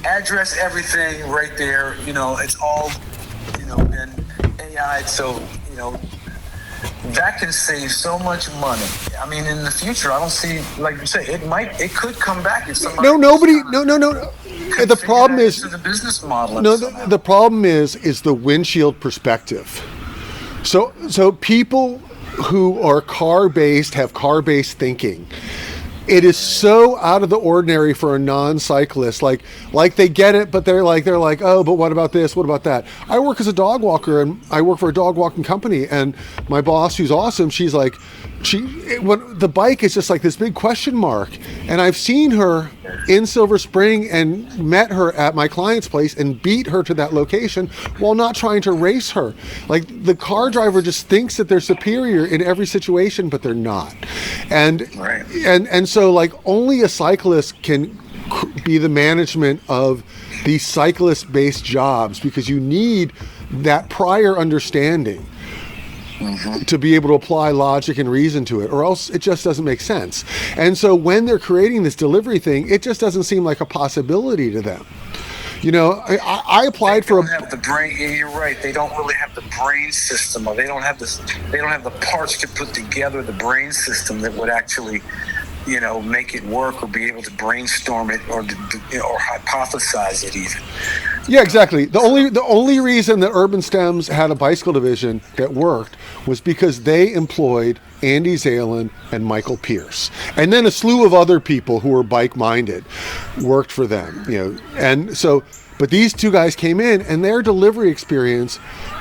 address, everything right there. It's all been AI. So that can save so much money. I mean, in the future, I don't see, like you say, it could come back if somebody. No. The problem is the business model. No, the problem is the windshield perspective. So people who are car-based have car-based thinking. It is so out of the ordinary for a non-cyclist. Like they get it, but they're like, oh, but what about this? What about that? I work as a dog walker, and I work for a dog walking company. And my boss, who's awesome, she's like, when the bike is just like this big question mark. And I've seen her in Silver Spring and met her at my client's place and beat her to that location while not trying to race her. Like, the car driver just thinks that they're superior in every situation, but they're not. And so, like, only a cyclist can be the management of these cyclist-based jobs, because you need that prior understanding to be able to apply logic and reason to it, or else it just doesn't make sense. And so when they're creating this delivery thing, it just doesn't seem like a possibility to them. I applied for have the brain. You're right. They don't really have the brain system, or they don't have the parts to put together the brain system that would actually, make it work, or be able to brainstorm it, or hypothesize it even. Yeah, exactly. The only reason that Urban Stems had a bicycle division that worked was because they employed Andy Zalen and Michael Pierce, and then a slew of other people who were bike-minded worked for them. And so, but these two guys came in, and their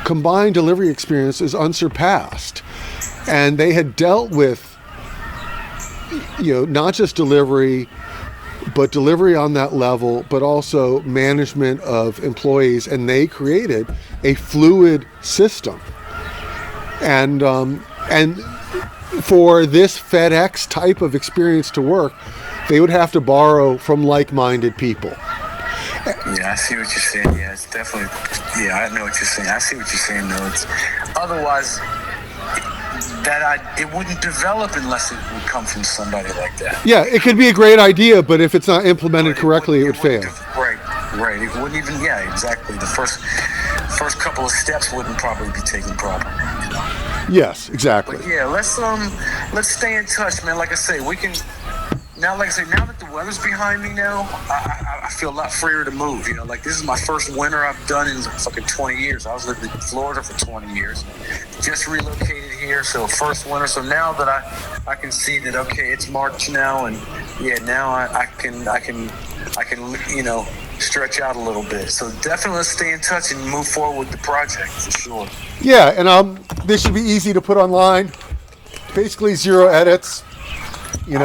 combined delivery experience is unsurpassed, and they had dealt with, not just delivery, but delivery on that level, but also management of employees, and they created a fluid system. And for this FedEx type of experience to work, they would have to borrow from like-minded people. Yeah, I see what you're saying. Yeah, it's definitely. Yeah, I know what you're saying. I see what you're saying. Though otherwise, it wouldn't develop unless it would come from somebody like that. Yeah, it could be a great idea, but if it's not implemented correctly, it would fail. Right. It wouldn't even. Yeah, exactly. The first couple of steps wouldn't probably be taken properly. Yes, exactly. But yeah, let's stay in touch, man. Like I say, we can. Now, like I say, now that the weather's behind me now, I feel a lot freer to move. Like, this is my first winter I've done in fucking 20 years. I was living in Florida for 20 years. Just relocated here, so first winter. So now that I can see that, okay, it's March now, and yeah, now I can stretch out a little bit. So definitely let's stay in touch and move forward with the project for sure. Yeah, and this should be easy to put online. Basically 0 edits. I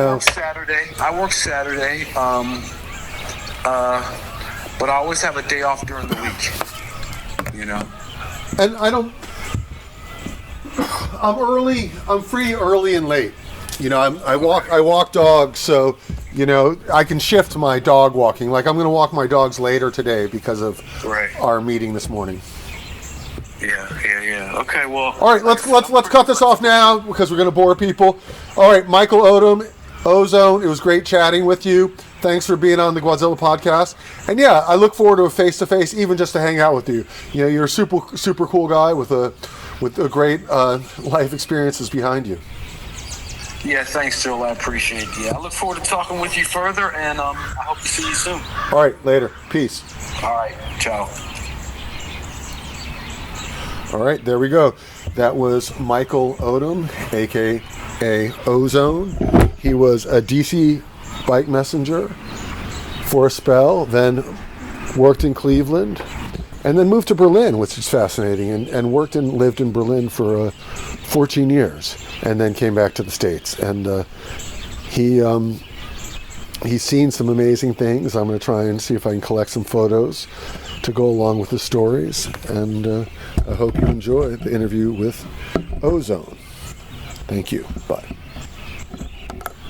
work Saturday, but I always have a day off during the week. And I'm free early and late. I walk dogs, so I can shift my dog walking. Like, I'm going to walk my dogs later today because of our meeting this morning. Yeah. Okay, well. All right, let's cut this off now because we're going to bore people. All right, Michael Odom, Ozone. It was great chatting with you. Thanks for being on the Gwadzilla Podcast. And yeah, I look forward to a face-to-face, even just to hang out with you. You're a super cool guy with a great life experiences behind you. Yeah, thanks, Joel. I appreciate it. Yeah, I look forward to talking with you further, and I hope to see you soon. All right, later. Peace. All right, ciao. All right, there we go. That was Michael Odom, a.k.a. Ozone. He was a DC bike messenger for a spell, then worked in Cleveland, and then moved to Berlin, which is fascinating, and worked and lived in Berlin for 14 years, and then came back to the States. And he's seen some amazing things. I'm going to try and see if I can collect some photos to go along with the stories. And I hope you enjoy the interview with Ozone. Thank you. Bye.